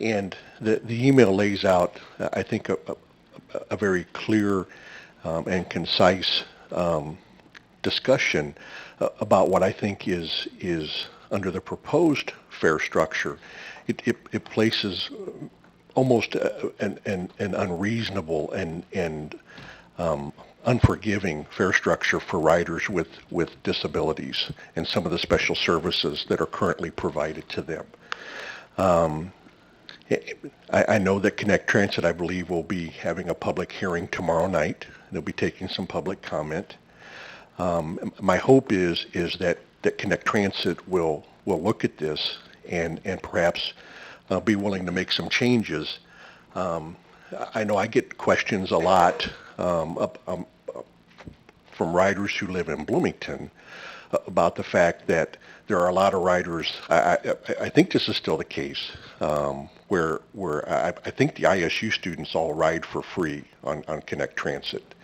And the email lays out, I think, a very clear and concise discussion about what I think is under the proposed fare structure. It places almost an unreasonable and unforgiving fare structure for riders with disabilities and some of the special services that are currently provided to them. I know that Connect Transit, I believe, will be having a public hearing tomorrow night. They'll be taking some public comment. My hope is that Connect Transit will look at this and perhaps be willing to make some changes. I know I get questions a lot from riders who live in Bloomington about the fact that there are a lot of riders. I think this is still the case, where I think the ISU students all ride for free on Connect Transit.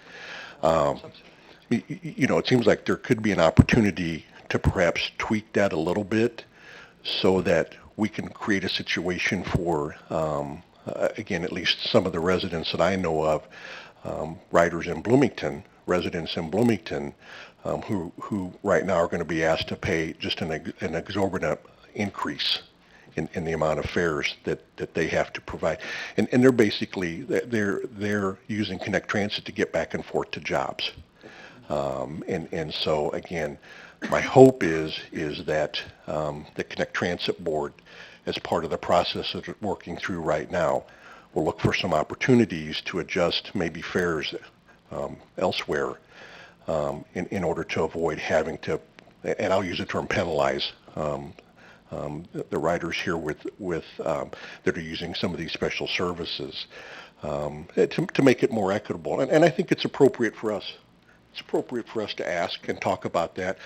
It seems like there could be an opportunity to perhaps tweak that a little bit so that we can create a situation for, again, at least some of the residents that I know of, residents in Bloomington, who right now are going to be asked to pay just an exorbitant increase in the amount of fares that they have to provide. And they're basically, they're using Connect Transit to get back and forth to jobs. And so again, my hope is that the Connect Transit Board, as part of the process that it's working through right now, will look for some opportunities to adjust maybe fares elsewhere in order to avoid having to, and I'll use the term penalize, the riders here that are using some of these special services to make it more equitable. And I think it's appropriate for us. It's appropriate for us to ask and talk about that.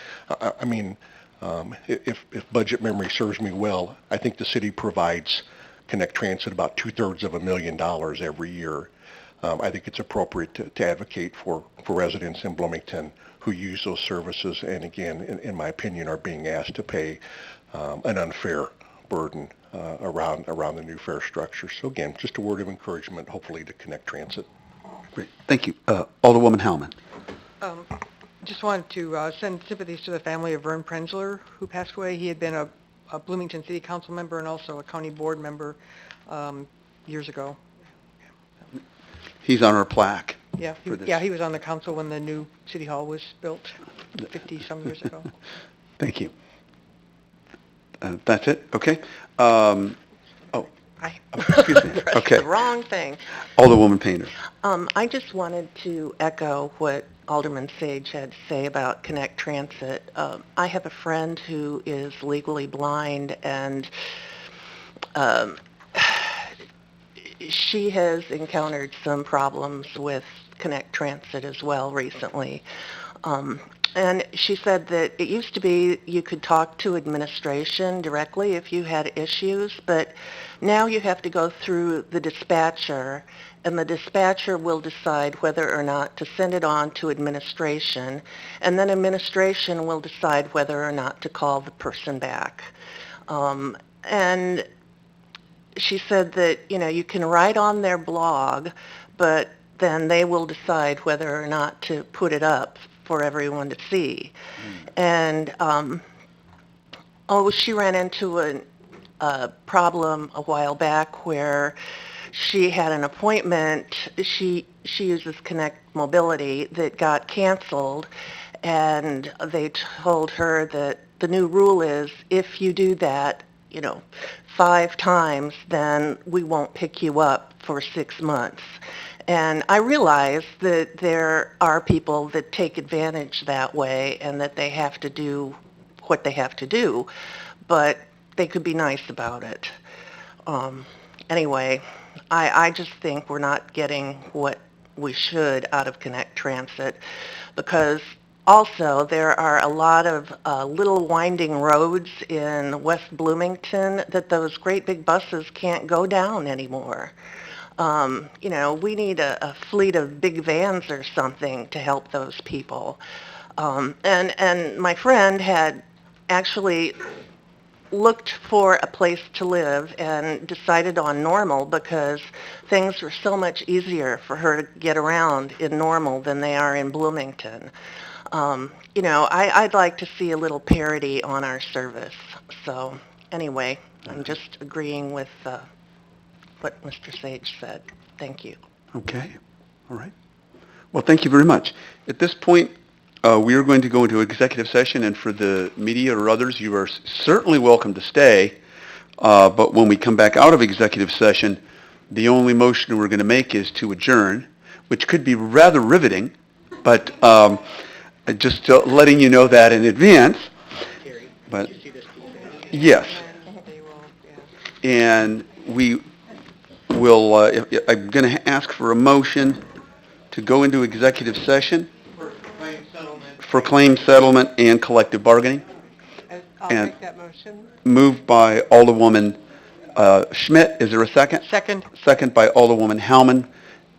I mean, if budget memory serves me well, I think the city provides Connect Transit about $250,000 every year. I think it's appropriate to advocate for residents in Bloomington who use those services and, again, in my opinion, are being asked to pay an unfair burden around the new fare structure. So, again, just a word of encouragement, hopefully, to Connect Transit. Great. Thank you. Alderwoman Hellman. Just wanted to send sympathies to the family of Vern Prenzler, who passed away. He had been a Bloomington City Council member and also a county board member years ago. He's on our plaque. Yeah, he was on the council when the new city hall was built 50-some years ago. Thank you. That's it? Okay. Excuse me. Pressed Okay. the wrong thing. Alderwoman Painter. I just wanted to echo what Alderman Sage had to say about Connect Transit. I have a friend who is legally blind, and she has encountered some problems with Connect Transit as well recently. And she said that it used to be you could talk to administration directly if you had issues, but now you have to go through the dispatcher, and the dispatcher will decide whether or not to send it on to administration, and then administration will decide whether or not to call the person back. And she said that, you can write on their blog, but then they will decide whether or not to put it up for everyone to see. And, she ran into a problem a while back where she had an appointment. She uses Connect Mobility that got canceled, and they told her that the new rule is if you do that, 5 times, then we won't pick you up for 6 months. And I realize that there are people that take advantage that way and that they have to do what they have to do, but they could be nice about it. Anyway, I just think we're not getting what we should out of Connect Transit, because also there are a lot of little winding roads in West Bloomington that those great big buses can't go down anymore. We need a fleet of big vans or something to help those people. And my friend had actually looked for a place to live and decided on Normal because things were so much easier for her to get around in Normal than they are in Bloomington. I'd like to see a little parity on our service. So anyway, I'm just agreeing with what Mr. Sage said. Thank you. Okay. All right. Well, thank you very much. At this point, we are going to go into executive session, and for the media or others, you are certainly welcome to stay. But when we come back out of executive session, the only motion we're going to make is to adjourn, which could be rather riveting, but just letting you know that in advance. But yes. And we will, I'm going to ask for a motion to go into executive session for claim settlement and collective bargaining. I'll And make that motion. moved by Alderwoman Schmidt. Is there a second? Second. Second by Alderwoman Howman.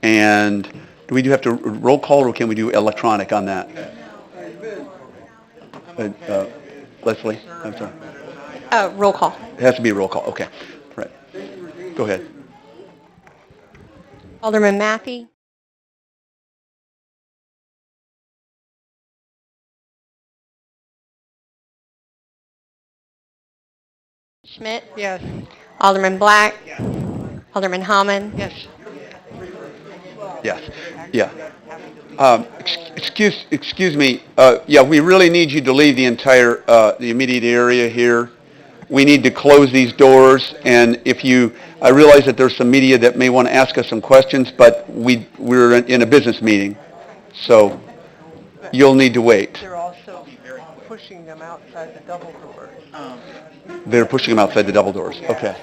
And do we do have to roll call, or can we do electronic on that? Leslie, I'm sorry. Roll call. It has to be a roll call. Okay. Right. Go ahead. Alderman Mathey. Schmidt. Yes. Alderman Black. Alderman Howman. Yes. Yes. Yeah. Excuse me. Yeah, we really need you to leave the entire, the immediate area here. We need to close these doors, and I realize that there's some media that may want to ask us some questions, but we're in a business meeting, so you'll need to wait. They're also pushing them outside the double doors. They're pushing them outside the double doors. Okay.